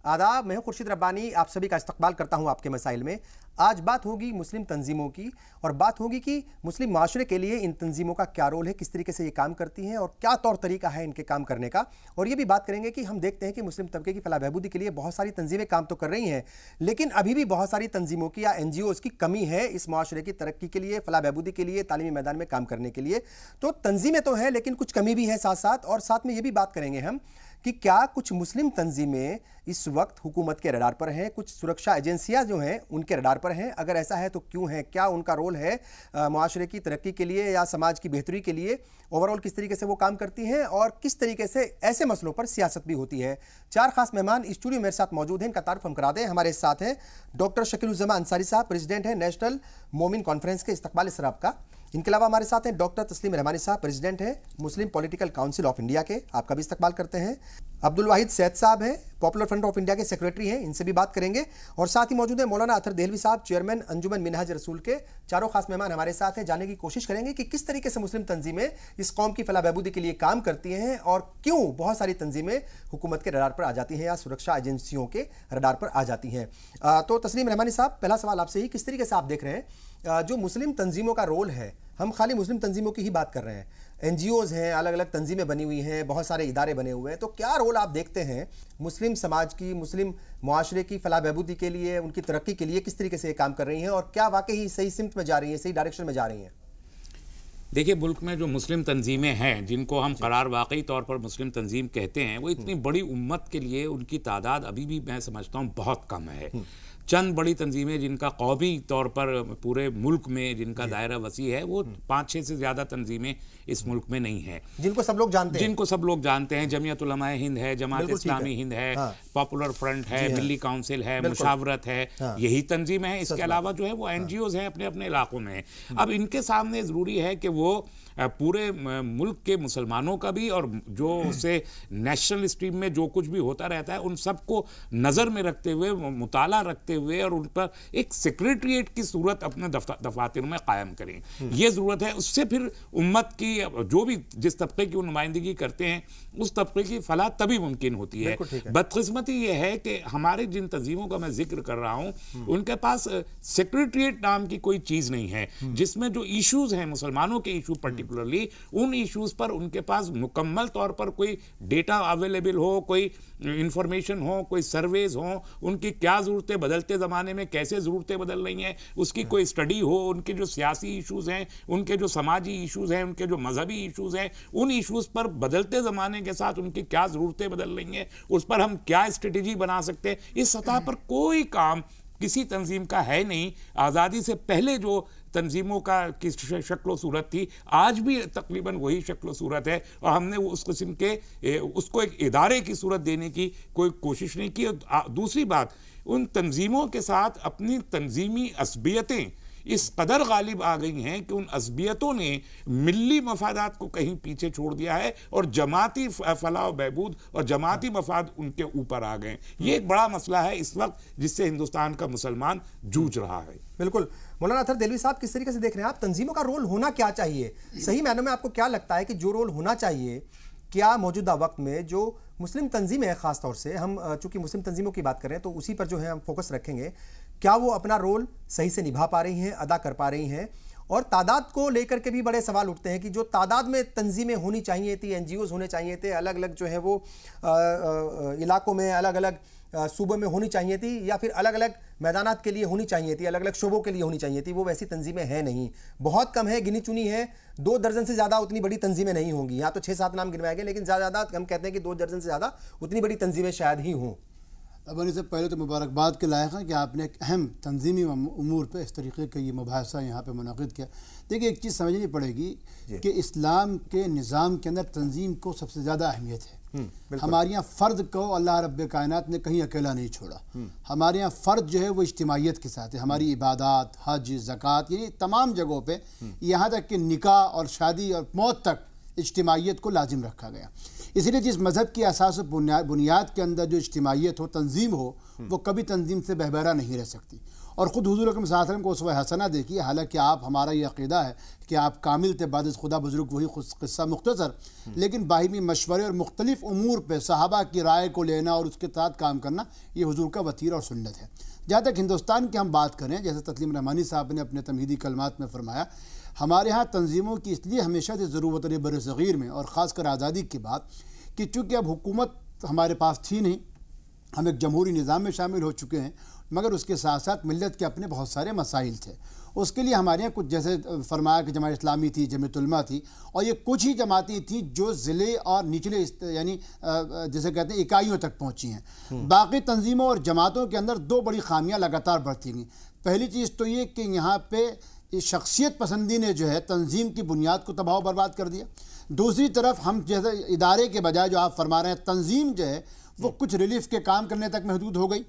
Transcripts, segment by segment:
आदाब, मैं हूं खुर्शीद रब्बानी। आप सभी का इस्तकबाल करता हूं आपके मसाइल में। आज बात होगी मुस्लिम तंजीमों की और बात होगी कि मुस्लिम माशरे के लिए इन तंजीमों का क्या रोल है, किस तरीके से ये काम करती हैं और क्या तौर तरीका है इनके काम करने का। और ये भी बात करेंगे कि हम देखते हैं कि मुस्लिम तबके की फलाह बहबूदी के लिए बहुत सारी तंजीमें काम तो कर रही हैं, लेकिन अभी भी बहुत सारी तंजीमों की या NGOs की कमी है इस माशरे की तरक्की के लिए, फलाह बहबूदी के लिए, तालीमी मैदान में काम करने के लिए। तो तंजीमें तो हैं लेकिन कुछ कमी भी है साथ साथ। और साथ में ये भी बात करेंगे हम कि क्या कुछ मुस्लिम तंजीमें इस वक्त हुकूमत के रडार पर हैं, कुछ सुरक्षा एजेंसियां जो हैं उनके रडार पर हैं। अगर ऐसा है तो क्यों है, क्या उनका रोल है मुआशरे की तरक्की के लिए या समाज की बेहतरी के लिए, ओवरऑल किस तरीके से वो काम करती हैं और किस तरीके से ऐसे मसलों पर सियासत भी होती है। चार खास मेहमान इस स्टूडियो मेरे साथ मौजूद हैं, इनका तारुफ हम करा दें। हमारे साथ हैं डॉक्टर शकीलुज़्ज़मा अंसारी साहब, प्रेसिडेंट हैं नेशनल मोमिन कॉन्फ्रेंस के इस्तकबाल इसराब का। इनके अलावा हमारे साथ हैं डॉक्टर तस्लीम रहमानी साहब, प्रेसिडेंट हैं मुस्लिम पॉलिटिकल काउंसिल ऑफ इंडिया के, आपका भी इस्तकबाल करते हैं। अब्दुल वाहिद सैयद साहब हैं, पॉपुलर फ्रंट ऑफ इंडिया के सेक्रेटरी हैं, इनसे भी बात करेंगे। और साथ ही मौजूद हैं मौलाना अतर देहलवी साहब, चेयरमैन अंजुमन मिनहाज रसूल के। चारों खास मेहमान हमारे साथ हैं। जानने की कोशिश करेंगे कि किस तरीके से मुस्लिम तंजीमें इस कौम की फलाह बहबूदी के लिए काम करती हैं और क्यों बहुत सारी तंजीमें हुकूमत के रडार पर आ जाती हैं या सुरक्षा एजेंसियों के रडार पर आ जाती हैं। तो तस्लीम रहमानी साहब, पहला सवाल आपसे ही, किस तरीके से आप देख रहे हैं जो मुस्लिम तंजीमों का रोल है? हम खाली मुस्लिम तंजीमों की ही बात कर रहे हैं, NGOs हैं, अलग अलग तंजीमें बनी हुई हैं, बहुत सारे इदारे बने हुए हैं, तो क्या रोल आप देखते हैं मुस्लिम समाज की, मुस्लिम मुआशरे की फलाह बहबूदी के लिए, उनकी तरक्की के लिए किस तरीके से ये काम कर रही हैं और क्या वाकई सही सिमत में जा रही हैं, सही डायरेक्शन में जा रही हैं? देखिए, मुल्क में जो मुस्लिम तंजीमें हैं जिनको हम करार वाकई तौर पर मुस्लिम तंजीम कहते हैं, वो इतनी बड़ी उम्मत के लिए उनकी तादाद अभी भी मैं समझता हूँ बहुत कम है। चंद बड़ी तंजीमें जिनका कौमी तौर पर पूरे मुल्क में जिनका दायरा वसी है, वो 5-6 से ज़्यादा तंजीमें इस मुल्क में नहीं है जिनको सब लोग जानते हैं। जमीयत उलमा हिंद है, जमात इस्लामी हिंद है, पॉपुलर फ्रंट है, मिली काउंसिल है, मुशावरत है, यही तंजीमें हैं। इसके अलावा जो है वो NGOs हैं अपने अपने इलाकों में। अब इनके सामने ज़रूरी है कि वो पूरे मुल्क के मुसलमानों का भी और जो उससे नेशनल स्ट्रीम में जो कुछ भी होता रहता है उन सबको नज़र में रखते हुए, मुताला रखते हुए और उन पर एक सेक्रेटरीट की सूरत अपने दफातर में कायम करें। ये ज़रूरत है। उससे फिर उम्मत की जो भी जिस तबके की वो नुमाइंदगी करते हैं उस तबके की फलाह तभी मुमकिन होती है। बदकिस्मती ये है कि हमारे जिन तंजीमों का मैं जिक्र कर रहा हूँ उनके पास सेक्रेटरीट नाम की कोई चीज़ नहीं है जिसमें जो इशूज़ हैं मुसलमानों के इशू पर्टिकुलरली, उन इशूज़ पर उनके पास मुकम्मल तौर पर कोई डेटा अवेलेबल हो, कोई इंफॉर्मेशन हो, कोई सर्वेज हो, उनकी क्या ज़रूरतें बदलते ज़माने में कैसे ज़रूरतें बदल रही हैं उसकी कोई स्टडी हो, उनके जो सियासी इशूज़ हैं, उनके जो समाजी इशूज़ हैं, उनके जो मजहबी इशूज़ हैं, उन इशूज़ पर बदलते ज़माने के साथ उनकी क्या ज़रूरतें बदल रही हैं, उस पर हम क्या स्ट्रेटजी बना सकते हैं, इस सतह पर कोई काम किसी तंजीम का है नहीं। आज़ादी से पहले जो तंजीमों का की शक्ल सूरत थी, आज भी तकरीबन वही शक्ल सूरत है और हमने उस किस्म के उसको एक इदारे की सूरत देने की कोई कोशिश नहीं की। दूसरी बात, उन तंजीमों के साथ अपनी तंजीमी असबियतें इस कदर गालिब आ गई हैं कि उन असबियतों ने मिली मफादात को कहीं पीछे छोड़ दिया है और जमाती फलाह बहबूद और जमाती मफाद उनके ऊपर आ गए। ये एक बड़ा मसला है इस वक्त जिससे हिंदुस्तान का मुसलमान जूझ रहा है। बिल्कुल। मौलाना अतर देहलवी साहब, किस तरीके से देख रहे हैं आप, तंजीमों का रोल होना क्या चाहिए? सही मायनों में आपको क्या लगता है कि जो रोल होना चाहिए, क्या मौजूदा वक्त में जो मुस्लिम तंजीमें हैं, ख़ास तौर से हम चूंकि मुस्लिम तंजीमों की बात कर रहे हैं तो उसी पर जो है हम फोकस रखेंगे, क्या वो अपना रोल सही से निभा पा रही हैं, अदा कर पा रही हैं? और तादाद को लेकर के भी बड़े सवाल उठते हैं कि जो तादाद में तंजीमें होनी चाहिए थी, NGOs होने चाहिए थे, अलग अलग जो है वो इलाकों में, अलग अलग सूबों में होनी चाहिए थी या फिर अलग अलग मैदानात के लिए होनी चाहिए थी, अलग अलग शोबों के लिए होनी चाहिए थी, वो वैसी तंजीमें हैं नहीं, बहुत कम है, गिनी चुनी है। 2 दर्जन से ज़्यादा उतनी बड़ी तंजीमें नहीं होंगी। यहाँ तो 6-7 नाम गिनवाए गए, लेकिन ज़्यादा हम कहते हैं कि 2 दर्जन से ज़्यादा उतनी बड़ी तंजीमें शायद ही हों। अब इससे पहले तो मुबारकबाद के लायक है कि आपने एक अहम तंजीमी उमूर पे इस तरीके का ये मुबाहसा यहाँ पे मुनाकिद किया। देखिए, एक चीज़ समझनी पड़ेगी कि इस्लाम के निज़ाम के अंदर तंजीम को सबसे ज़्यादा अहमियत है। हमारे यहाँ फ़र्द को अल्लाह रब्बे कायनात ने कहीं अकेला नहीं छोड़ा। हमारे यहाँ फ़र्द जो है वो इज्तिमाइयत के साथ है। हमारी इबादत, हज, ज़कात, ये तमाम जगहों पे, यहाँ तक कि निकाह और शादी और मौत तक इज्तिमाइयत को लाजिम रखा गया। इसलिए जिस मज़हब की असास बुनियाद के अंदर जो इज्तिमाइयत हो, तंजीम हो, वो कभी तंजीम से बहबरा नहीं रह सकती। और ख़ुद हुज़ूर अकरम सल्लल्लाहु अलैहि वसल्लम को उसवा हसना देखिए। हालांकि आप, हमारा ये अक़ीदा है कि आप कामिल थे, बाद खुदा बुज़ुर्ग, वही क़िस्सा मुख्तसर, लेकिन बाहिमी मशवरे और मुख्तलिफ़ उमूर पर सहाबा की राय को लेना और उसके साथ काम करना, ये हुज़ूर का वतीरा और सुन्नत है। जहाँ तक हिंदुस्तान की हम बात करें, जैसे तस्लीम रहमानी साहब ने अपने तमहीदी कलमात में फरमाया, हमारे यहाँ तंजीमों की इसलिए हमेशा से ज़रूरत रही बरसग़ीर में, और ख़ासकर आज़ादी के बाद, कि चूँकि अब हुकूमत हमारे पास थी नहीं, हम एक जमहूरी निज़ाम में शामिल हो चुके हैं, मगर उसके साथ साथ मिल्लत के अपने बहुत सारे मसाइल थे। उसके लिए हमारे यहाँ कुछ, जैसे फरमाया कि जमात इस्लामी थी, जमीयत उलमा थी, और ये कुछ ही जमातें थी जो ज़िले और निचले यानी जैसे कहते हैं इकाइयों तक पहुँची हैं। बाकी तंजीमों और जमातों के अंदर दो बड़ी खामियाँ लगातार बढ़ती गई। पहली चीज़ तो ये कि यहाँ पे शख्सियत पसंदी ने जो है तंजीम की बुनियाद को तबाह बर्बाद कर दिया। दूसरी तरफ हम जैसे इदारे के बजाय जो आप फरमा रहे हैं, तंजीम जो है वो कुछ रिलीफ के काम करने तक महदूद हो गई।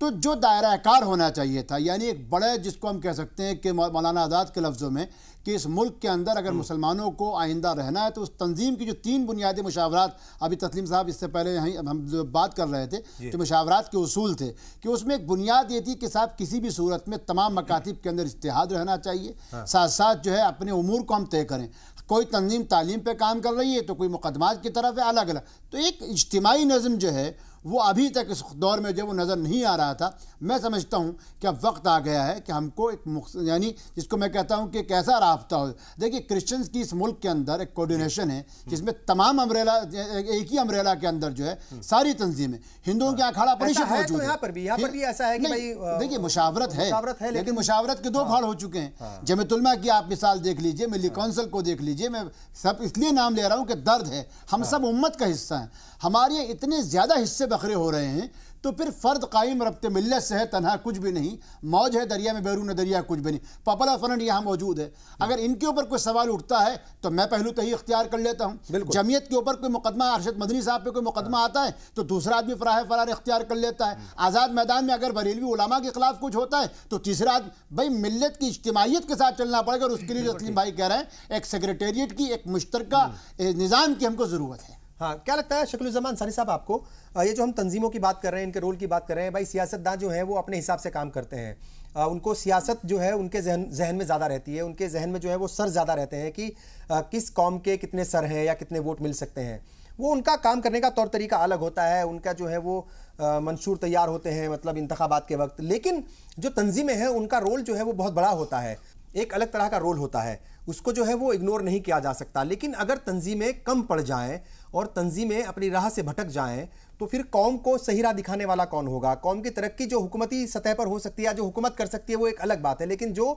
तो जो दायरा कार होना चाहिए था, यानी एक बड़ा, जिसको हम कह सकते हैं कि मौलाना आज़ाद के लफ्ज़ों में, कि इस मुल्क के अंदर अगर मुसलमानों को आइंदा रहना है तो उस तंजीम की जो 3 बुनियादी मुशावरात, अभी तस्लीम साहब इससे पहले यहीं हम जो बात कर रहे थे, जो मुशावरात के उसूल थे, कि उसमें एक बुनियाद ये थी कि साहब किसी भी सूरत में तमाम मकातिब के अंदर इत्तेहाद रहना चाहिए, साथ साथ जो है अपने उमूर को हम तय करें। कोई तंजीम तालीम पे काम कर रही है तो कोई मुकदमात की तरफ है, अलग अलग। तो एक इज्तिमाई नज़म जो है वो अभी तक इस दौर में जो वो नज़र नहीं आ रहा था। मैं समझता हूँ कि अब वक्त आ गया है कि हमको एक यानी जिसको मैं कहता हूँ कि कैसा राब्ता हो। देखिए, क्रिश्चियंस की इस मुल्क के अंदर एक कोऑर्डिनेशन है जिसमें तमाम अम्ब्रेला, एक ही अम्ब्रेला के अंदर जो है सारी तंजीमें, हिंदुओं के अखाड़ा परिषद मौजूद है। यहाँ पर भी ऐसा है कि भाई देखिए मुशावरत है, लेकिन मुशावरत के 2 भाड़ हो चुके हैं। जमीयत उलमा की आप मिसाल देख लीजिए, मिली काउंसिल को देख लीजिए। मैं सब इसलिए नाम ले रहा हूँ कि दर्द है, हम सब उम्मत का हिस्सा हैं। हमारे इतने ज़्यादा हिस्से बखरे हो रहे हैं तो फिर फ़र्द कायम रब्ते मिल्लत से है, तन्हा कुछ भी नहीं। मौज है दरिया में, बैरून दरिया कुछ भी नहीं। पॉपुलर फ्रंट यहाँ मौजूद है। अगर इनके ऊपर कोई सवाल उठता है तो मैं पहलू तही इख्तियार कर लेता हूँ। जमीयत के ऊपर कोई मुकदमा, अरशद मदनी साहब पे कोई मुकदमा आता है तो दूसरा आदमी फरार इख्तियार कर लेता है। आज़ाद मैदान में अगर बरेलवी उलमा के खिलाफ कुछ होता है तो तीसरा आदमी, भाई मिल्लत की इज्तिमाइयत के साथ चलना पड़ेगा। और उसके लिए जो तस्लीम भाई कह रहे हैं, एक सेक्रेटेरिएट की, एक मुश्तरका निज़ाम की हमको ज़रूरत है। हाँ, क्या लगता है शकीलुज़्ज़मान सानी साहब आपको, ये जो हम तंजीमों की बात कर रहे हैं, इनके रोल की बात कर रहे हैं, भाई सियासतदान जो हैं वो अपने हिसाब से काम करते हैं, उनको सियासत जो है उनके जहन में ज़्यादा रहती है, उनके जहन में जो है वो सर ज़्यादा रहते हैं कि किस कौम के कितने सर हैं या कितने वोट मिल सकते हैं। वो उनका काम करने का तौर तरीका अलग होता है, उनका जो है वो मंशूर तैयार होते हैं, मतलब इंतखाबात के वक्त। लेकिन जो तंजीमें हैं उनका रोल जो है वो बहुत बड़ा होता है, एक अलग तरह का रोल होता है, उसको जो है वो इग्नोर नहीं किया जा सकता। लेकिन अगर तंजीमें कम पड़ जाएं और तंजीमें अपनी राह से भटक जाएं तो फिर कौम को सही राह दिखाने वाला कौन होगा? कौम की तरक्की जो हुकूमती सतह पर हो सकती है, जो हुकूमत कर सकती है, वो एक अलग बात है, लेकिन जो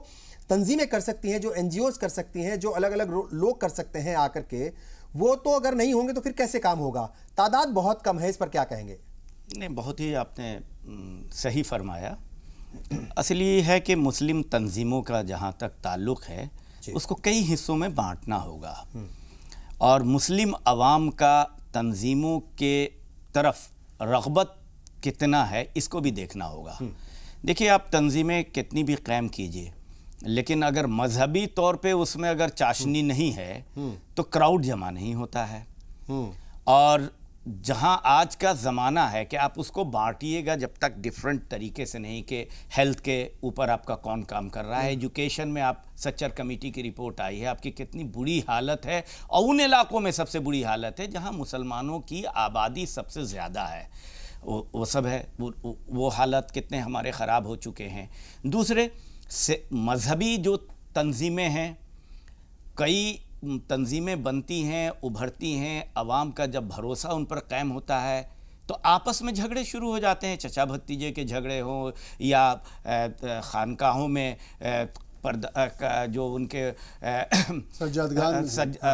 तंजीमें कर सकती हैं, जो NGOs कर सकती हैं, जो अलग अलग लोग कर सकते हैं आकर के, वो तो अगर नहीं होंगे तो फिर कैसे काम होगा? तादाद बहुत कम है, इस पर क्या कहेंगे? नहीं, बहुत ही आपने सही फरमाया। असली ये है कि मुस्लिम तंजीमों का जहाँ तक ताल्लुक़ है उसको कई हिस्सों में बांटना होगा, और मुस्लिम अवाम का तंजीमों के तरफ रग़बत कितना है इसको भी देखना होगा। देखिए, आप तंजीमें कितनी भी कायम कीजिए, लेकिन अगर मजहबी तौर पे उसमें अगर चाशनी नहीं है तो क्राउड जमा नहीं होता है। और जहां आज का ज़माना है कि आप उसको बांटिएगा जब तक डिफरेंट तरीके से नहीं, कि हेल्थ के ऊपर आपका कौन काम कर रहा है, एजुकेशन में आप सच्चर कमेटी की रिपोर्ट आई है, आपकी कितनी बुरी हालत है, और उन इलाकों में सबसे बुरी हालत है जहां मुसलमानों की आबादी सबसे ज़्यादा है, वो सब है, वो हालत कितने हमारे ख़राब हो चुके हैं। दूसरे से मजहबी जो तंजीमें हैं, कई तंजीमें बनती हैं, उभरती हैं, अवाम का जब भरोसा उन पर कायम होता है तो आपस में झगड़े शुरू हो जाते हैं, चचा भतीजे के झगड़े हों या खानकाहों में जो उनके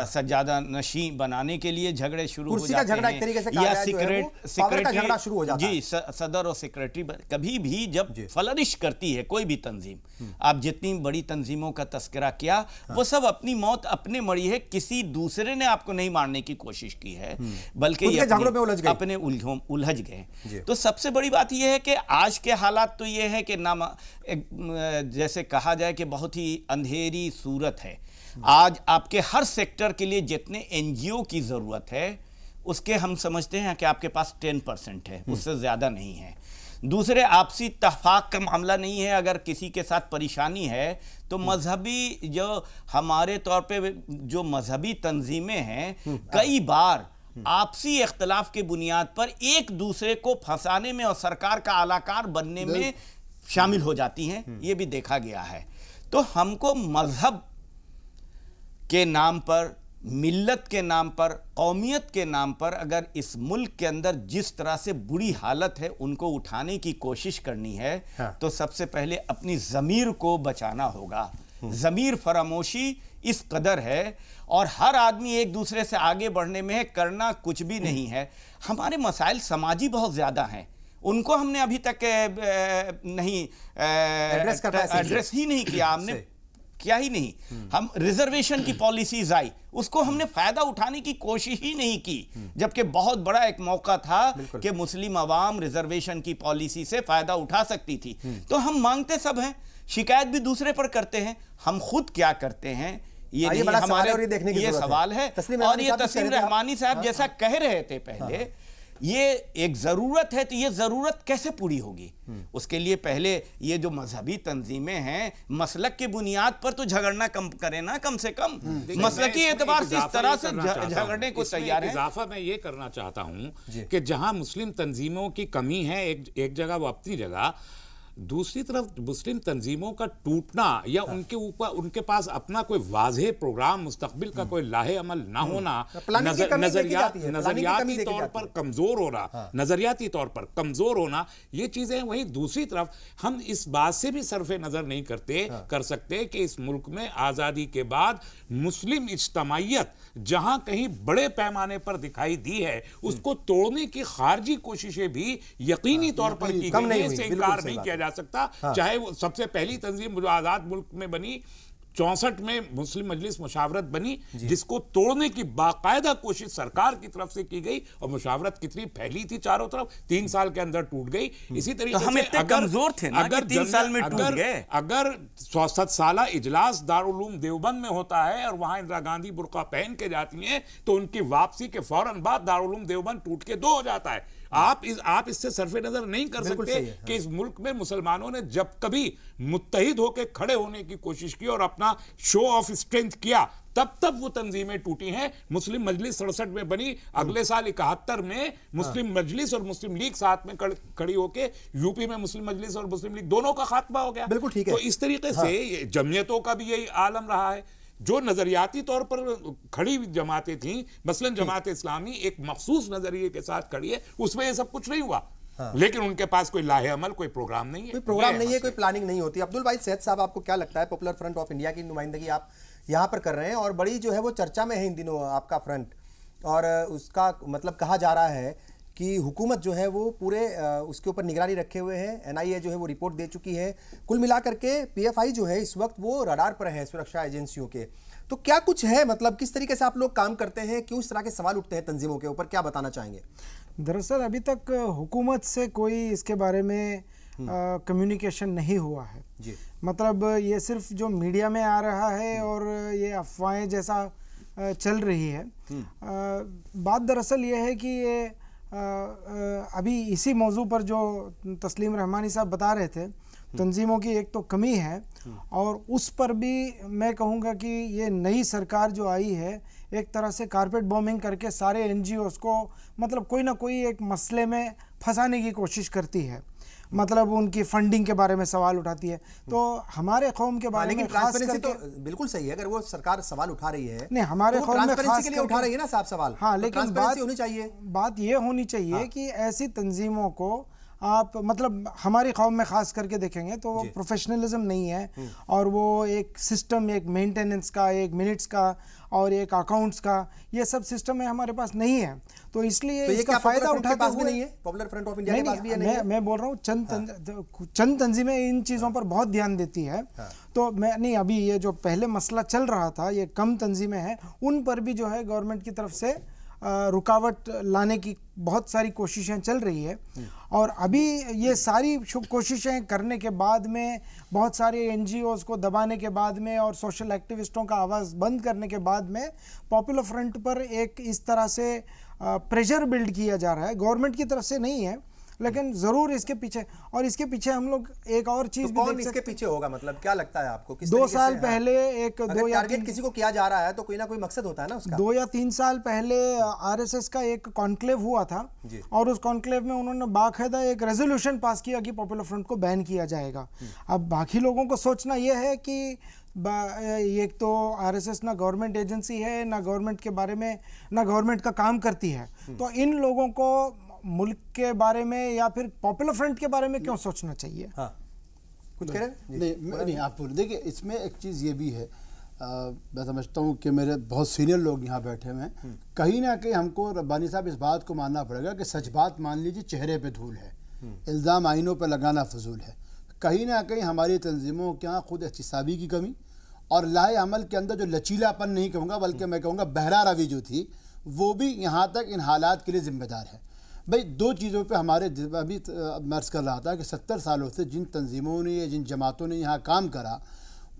सज्जादा नशी बनाने के लिए झगड़े शुरू हो जाते हैं, या सेक्रेटरी जी सदर और सेक्रेटरी, कभी भी जब फ्लरिश करती है कोई भी तंजीम, आप जितनी बड़ी तंजीमों का तस्करा किया, वो सब अपनी मौत अपने मरी है, किसी दूसरे ने आपको नहीं मारने की कोशिश की है, बल्कि अपने उलझ गए। तो सबसे बड़ी बात यह है कि आज के हालात तो ये है कि जैसे कहा जाए कि बहुत ही अंधेरी सूरत है। आज आपके हर सेक्टर के लिए जितने NGO की ज़रूरत है उसके हम समझते हैं कि आपके पास 10% है, उससे ज़्यादा नहीं है। दूसरे आपसी इत्तेफाक का मामला नहीं है। अगर किसी के साथ परेशानी है तो मजहबी जो हमारे तौर पे जो मजहबी तंजीमें हैं कई बार आपसी इख्तलाफ के बुनियाद पर एक दूसरे को फंसाने में और सरकार का आलाकार बनने में शामिल हो जाती हैं, ये भी देखा गया है। तो हमको मजहब के नाम पर, मिल्लत के नाम पर, कौमियत के नाम पर अगर इस मुल्क के अंदर जिस तरह से बुरी हालत है उनको उठाने की कोशिश करनी है, हाँ। तो सबसे पहले अपनी ज़मीर को बचाना होगा। ज़मीर फरामोशी इस कदर है और हर आदमी एक दूसरे से आगे बढ़ने में है, करना कुछ भी नहीं है। हमारे मसाइल समाजी बहुत ज़्यादा हैं, उनको हमने अभी तक नहीं एड्रेस ही नहीं किया, हमने क्या ही नहीं। हम रिजर्वेशन की पॉलिसीज आई, उसको हमने फायदा उठाने की कोशिश ही नहीं की, जबकि बहुत बड़ा एक मौका था कि मुस्लिम अवाम रिजर्वेशन की पॉलिसी से फायदा उठा सकती थी। तो हम मांगते सब हैं, शिकायत भी दूसरे पर करते हैं, हम खुद क्या करते हैं ये नहीं हमारे ये सवाल है। और ये तस्लीम रहमानी साहब जैसा कह रहे थे पहले, ये एक ज़रूरत है, तो ये ज़रूरत कैसे पूरी होगी? उसके लिए पहले ये जो मजहबी तंजीमें हैं मसलक के बुनियाद पर तो झगड़ना कम करें ना, कम से कम मसलकी एतबार से इस तरह से झगड़ने को तैयार है। इजाफा मैं ये करना चाहता हूँ कि जहाँ मुस्लिम तंजीमों की कमी है एक जगह, वो अपनी जगह, दूसरी तरफ मुस्लिम तंजीमों का टूटना या उनके ऊपर उनके पास अपना कोई वाज़ेह प्रोग्राम, मुस्तकबिल का कोई लाहे अमल ना होना, नजरियाती तौर पर कमजोर होना, नजरियाती तौर पर कमजोर होना, ये चीजें। वहीं दूसरी तरफ हम इस बात से भी सरफे नजर नहीं कर सकते कि इस मुल्क में आज़ादी के बाद मुस्लिम इज्तमाइयत जहां कहीं बड़े पैमाने पर दिखाई दी है, उसको तोड़ने की खारजी कोशिशें भी यकीनी तौर पर की गई है, इससे इनकार नहीं किया जा सकता। चाहे वो सबसे पहली तंजीम जो आजाद मुल्क में बनी 64 में मुस्लिम मजलिस मुशावरत बनी, जिसको तोड़ने की बाकायदा कोशिश सरकार की तरफ से की गई, और मुशावरत कितनी फैली थी चारों तरफ, 3 साल के अंदर टूट गई। इसी तरीके से हम इतने कमजोर थे ना कि 3 साल में टूट गए। अगर 67 साला इजलास दारुल उलूम देवबंद में होता है और वहां इंदिरा गांधी बुर्का पहन के जाती हैं, तो उनकी वापसी के फौरन बाद दारुल उलूम देवबंद टूट के 2 हो जाता है। आप इससे सरफे नजर नहीं कर सकते कि इस मुल्क में मुसलमानों ने जब कभी मुत्तहिद होकर खड़े होने की कोशिश की और अपना शो ऑफ स्ट्रेंथ किया, तब वो तंजीमें टूटी हैं। मुस्लिम मजलिस 67 में बनी, अगले साल 71 में मुस्लिम मजलिस और मुस्लिम लीग साथ में खड़ी होके यूपी में मुस्लिम मजलिस और मुस्लिम लीग दोनों का खात्मा हो गया। बिल्कुल ठीक है। तो इस तरीके से जमयतों का भी यही आलम रहा है। जो नजरियाती तौर पर खड़ी जमातें थी, मसलन जमात इस्लामी एक मखसूस नजरिए के साथ खड़ी है, उसमें ये सब कुछ नहीं हुआ। लेकिन उनके पास कोई लाहे अमल, कोई प्रोग्राम नहीं है, कोई प्रोग्राम नहीं है, कोई प्लानिंग नहीं होती। अब्दुल भाई सैयद साहब, आपको क्या लगता है, पॉपुलर फ्रंट ऑफ इंडिया की नुमाइंदगी आप यहाँ पर कर रहे हैं और बड़ी जो है वो चर्चा में है इन दिनों आपका फ्रंट, और उसका मतलब कहा जा रहा है कि हुकूमत जो है वो पूरे उसके ऊपर निगरानी रखे हुए है, NIA जो है वो रिपोर्ट दे चुकी है। कुल मिलाकर के PFI जो है इस वक्त वो रडार पर है सुरक्षा एजेंसियों के। तो क्या कुछ है, मतलब किस तरीके से आप लोग काम करते हैं, क्यों इस तरह के सवाल उठते हैं तंजीमों के ऊपर, क्या बताना चाहेंगे? दरअसल अभी तक हुकूमत से कोई इसके बारे में कम्युनिकेशन नहीं हुआ है जी। मतलब ये सिर्फ जो मीडिया में आ रहा है और ये अफवाहें जैसा चल रही है। बात दरअसल ये है कि ये अभी इसी मौजू पर जो तस्लीम रहमानी साहब बता रहे थे, तंजीमों की एक तो कमी है, और उस पर भी मैं कहूँगा कि ये नई सरकार जो आई है एक तरह से कारपेट बॉम्बिंग करके सारे NGOs को मतलब कोई ना कोई एक मसले में फंसाने की कोशिश करती है। मतलब उनकी फंडिंग के बारे में सवाल उठाती है। तो हमारे कौम के बारे में खास करके तो बिल्कुल सही है, अगर वो सरकार सवाल उठा रही है नहीं, हमारे तो कौम में खास के लिए उठा रही है ना साहब सवाल। हाँ, लेकिन बात ये होनी चाहिए हाँ। कि ऐसी तंजीमों को आप मतलब हमारी कौम में खास करके देखेंगे तो वो प्रोफेशनलिज्म नहीं है, और वो एक सिस्टम, एक मेंटेनेंस का, एक मिनट्स का और एक अकाउंट्स का, ये सब सिस्टम है हमारे पास नहीं है। तो इसलिए तो इसका फायदा उठाते हुए नहीं है, पॉपुलर फ्रंट ऑफ इंडिया के पास भी है, नहीं है। मैं बोल रहा हूँ चंद तंजीमें इन चीज़ों पर बहुत ध्यान देती है। तो मैं नहीं, अभी ये जो पहले मसला चल रहा था, ये कम तंजीमें हैं, उन पर भी जो है गवर्नमेंट की तरफ से रुकावट लाने की बहुत सारी कोशिशें चल रही है। और अभी ये सारी कोशिशें करने के बाद में, बहुत सारे NGOs को दबाने के बाद में और सोशल एक्टिविस्टों का आवाज़ बंद करने के बाद में पॉपुलर फ्रंट पर एक इस तरह से प्रेशर बिल्ड किया जा रहा है, गवर्नमेंट की तरफ से नहीं है लेकिन जरूर इसके पीछे हम लोग एक और चीज तो कौन इसके पीछे होगा, मतलब क्या लगता है आपको? 2 साल पहले एक टारगेट किसी को किया जा रहा है तो कोई ना कोई मकसद होता है ना उसका। 2 या 3 साल पहले आरएसएस का एक कॉन्क्लेव हुआ था और उस कॉन्क्लेव में उन्होंने बाकायदा एक रेजोल्यूशन पास किया कि पॉपुलर फ्रंट को बैन किया जाएगा। अब बाकी लोगों को सोचना यह है कि एक तो आरएसएस ना गवर्नमेंट एजेंसी है, ना गवर्नमेंट के बारे में, ना गवर्नमेंट का काम करती है, तो इन लोगों को मुल्क के बारे में या फिर पॉपुलर फ्रंट के बारे में क्यों सोचना चाहिए? हाँ, कुछ कह रहे हैं? नहीं, आप बोल देखिए, इसमें एक चीज़ ये भी है, मैं समझता हूँ कि मेरे बहुत सीनियर लोग यहाँ बैठे हुए हैं, कहीं ना कहीं हमको रब्बानी साहब इस बात को मानना पड़ेगा कि सच बात मान लीजिए चेहरे पे धूल है, इल्ज़ाम आइनों पर लगाना फजूल है। कहीं ना कहीं हमारी तंजीमों के यहाँ खुद एहतिसाबी की कमी और लाहे अमल के अंदर जो लचीलापन नहीं कहूँगा बल्कि मैं कहूँगा बहरा रवी जो थी, वो भी यहाँ तक इन हालात के लिए ज़िम्मेदार है। भाई 2 चीज़ों पे हमारे अभी मर्ज कर रहा था कि 70 सालों से जिन तंजीमों ने या जिन जमातों ने यहाँ काम करा,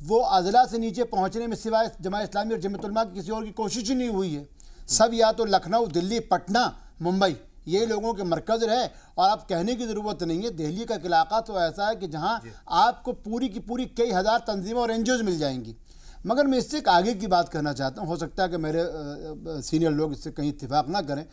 वो अज़ला से नीचे पहुँचने में सिवाय जमात इस्लामी और जमीयत उलमा की किसी और की कोशिश ही नहीं हुई है। सब या तो लखनऊ, दिल्ली, पटना, मुंबई, ये लोगों के मरकज़ है। और आप कहने की ज़रूरत नहीं है, दिल्ली का इलाका तो ऐसा है कि जहाँ आपको पूरी की पूरी कई हज़ार तंजीमें और एनजीओज़ मिल जाएंगी। मगर मैं इससे एक आगे की बात करना चाहता हूँ, हो सकता है कि मेरे सीनियर लोग इससे कहीं इत्तेफाक ना करें।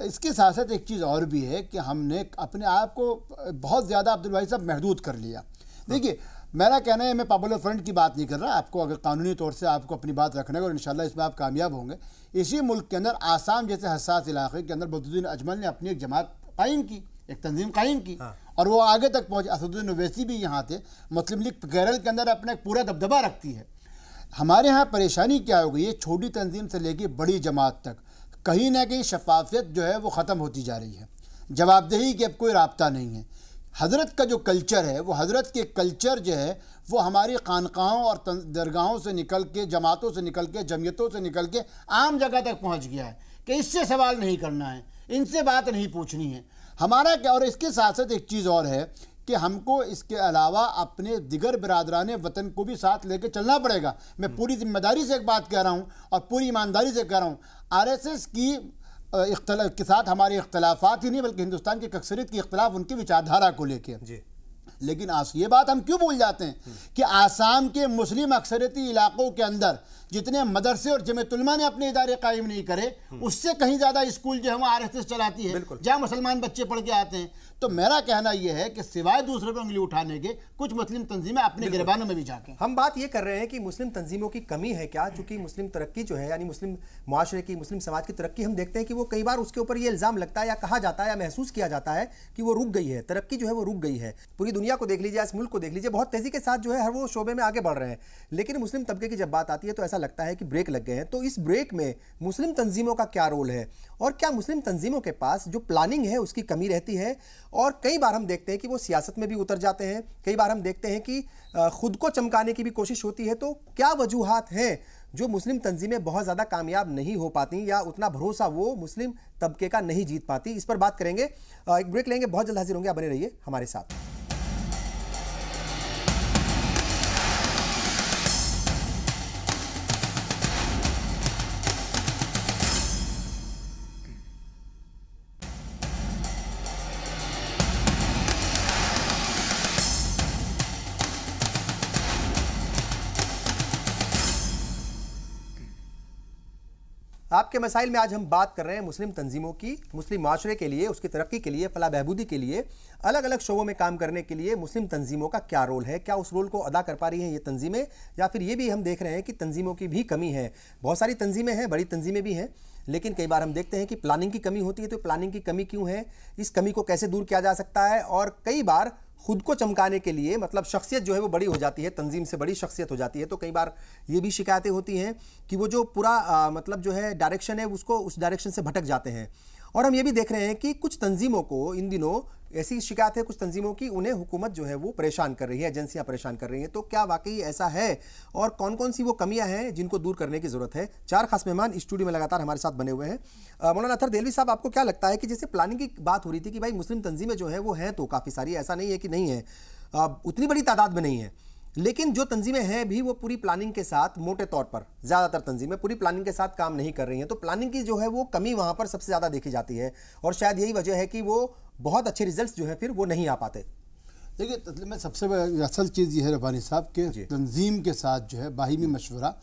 इसके साथ साथ एक चीज़ और भी है कि हमने अपने आप को बहुत ज़्यादा अब्दुल भाई साहब महदूद कर लिया। देखिए, मेरा कहना है, मैं पॉपुलर फ्रंट की बात नहीं कर रहा, आपको अगर कानूनी तौर से आपको अपनी बात रखना है और इंशाल्लाह इसमें आप कामयाब होंगे। इसी मुल्क के अंदर आसाम जैसे हसास इलाके के अंदर बदरुद्दीन अजमल ने अपनी एक जमात कायम की, एक तंजीम कायम की, और वो आगे तक पहुँचे। असदुद्दीन ओवैसी भी यहाँ थे। मुस्लिम लीग केरल के अंदर अपना एक पूरा दबदबा रखती है। हमारे यहाँ परेशानी क्या हो गई है, छोटी तंजीम से लेकर बड़ी जमात तक कहीं ना कहीं शफाफियत जो है वो ख़त्म होती जा रही है, जवाबदेही की अब कोई राब्ता नहीं है। हज़रत का जो कल्चर है, वो हज़रत के कल्चर जो है वो हमारी खानकाहों और दरगाहों से निकल के, जमातों से निकल के, जमीयतों से निकल के आम जगह तक पहुँच गया है कि इससे सवाल नहीं करना है, इनसे बात नहीं पूछनी है हमारा क्या। और इसके साथ साथ एक चीज़ और है कि हमको इसके अलावा अपने दिगर बिरादरान वतन को भी साथ लेकर चलना पड़ेगा। मैं पूरी जिम्मेदारी से एक बात कह रहा हूँ और पूरी ईमानदारी से कह रहा हूँ, आरएसएस की के साथ हमारे इख्तलाफात ही नहीं बल्कि हिंदुस्तान की अक्सरियत की इख्तलाफ उनकी विचारधारा को लेकर। लेकिन ये बात हम क्यों भूल जाते हैं कि आसाम के मुस्लिम अक्सरियती इलाकों के अंदर जितने मदरसे और जमीयत उलमा ने अपने इदारे कायम नहीं करे, उससे कहीं ज़्यादा स्कूल जो है वो आरएसएस चलाती है, जहाँ मुसलमान बच्चे पढ़ के आते हैं। तो मेरा कहना यह है कि सिवाय दूसरे पर उंगली उठाने के कुछ मुस्लिम तंजीमें अपने गिरबानों में भी जाके। हम बात ये कर रहे हैं कि मुस्लिम तंजीमों की कमी है क्या, चूंकि मुस्लिम तरक्की जो है, यानी मुस्लिम माशरे की, मुस्लिम समाज की तरक्की, हम देखते हैं कि वो कई बार उसके ऊपर ये इल्ज़ाम लगता है या कहा जाता है या महसूस किया जाता है कि वो रुक गई है, तरक्की जो है वो रुक गई है। पूरी दुनिया को देख लीजिए, इस मुल्क को देख लीजिए, बहुत तेज़ी के साथ जो है हर वो शोबे में आगे बढ़ रहे हैं, लेकिन मुस्लिम तबके की जब बात आती है तो ऐसा लगता है कि ब्रेक लग गए हैं। तो इस ब्रेक में मुस्लिम तंजीमों का क्या रोल है और क्या मुस्लिम तंजीमों के पास जो प्लानिंग है उसकी कमी रहती है? और कई बार हम देखते हैं कि वो सियासत में भी उतर जाते हैं, कई बार हम देखते हैं कि खुद को चमकाने की भी कोशिश होती है। तो क्या वजूहात हैं जो मुस्लिम तंजीमें बहुत ज़्यादा कामयाब नहीं हो पाती या उतना भरोसा वो मुस्लिम तबके का नहीं जीत पाती? इस पर बात करेंगे, एक ब्रेक लेंगे, बहुत जल्द हाजिर होंगे, आप बने रहिए हमारे साथ। आपके मसाइल में आज हम बात कर रहे हैं मुस्लिम तंजीमों की, मुस्लिम माशरे के लिए, उसकी तरक्की के लिए, फलाह बहबूदी के लिए, अलग अलग शोबों में काम करने के लिए मुस्लिम तंजीमों का क्या रोल है, क्या उस रोल को अदा कर पा रही हैं ये तंजीमें, या फिर ये भी हम देख रहे हैं कि तंजीमों की भी कमी है। बहुत सारी तंजीमें हैं, बड़ी तंजीमें भी हैं, लेकिन कई बार हम देखते हैं कि प्लानिंग की कमी होती है। तो प्लानिंग की कमी क्यों है, इस कमी को कैसे दूर किया जा सकता है? और कई बार खुद को चमकाने के लिए, मतलब शख्सियत जो है वो बड़ी हो जाती है, तंजीम से बड़ी शख्सियत हो जाती है, तो कई बार ये भी शिकायतें होती हैं कि वो जो पूरा मतलब जो है डायरेक्शन है उसको उस डायरेक्शन से भटक जाते हैं। और हम ये भी देख रहे हैं कि कुछ तंजीमों को इन दिनों ऐसी शिकायत है कुछ तंजीमों की, उन्हें हुकूमत जो है वो परेशान कर रही है, एजेंसियां परेशान कर रही हैं। तो क्या वाकई ऐसा है और कौन कौन सी वो कमियां हैं जिनको दूर करने की ज़रूरत है? 4 खास मेहमान स्टूडियो में लगातार हमारे साथ बने हुए हैं। मौलाना अतहर देलवी साहब, आपको क्या लगता है कि जैसे प्लानिंग की बात हो रही थी कि भाई मुस्लिम तंजीमें जो है वो हैं तो काफ़ी सारी, ऐसा नहीं है कि नहीं है, उतनी बड़ी तादाद में नहीं है, लेकिन जो तंजीमें हैं भी वो पूरी प्लानिंग के साथ, मोटे तौर पर ज़्यादातर तंजीमें पूरी प्लानिंग के साथ काम नहीं कर रही हैं। तो प्लानिंग की जो है वो कमी वहाँ पर सबसे ज़्यादा देखी जाती है और शायद यही वजह है कि वो बहुत अच्छे रिजल्ट्स जो है फिर वो नहीं आ पाते। देखिए, मैं सबसे असल चीज़ ये है रब्बानी साहब के तंजीम के साथ जो है बाहिमी मशवरा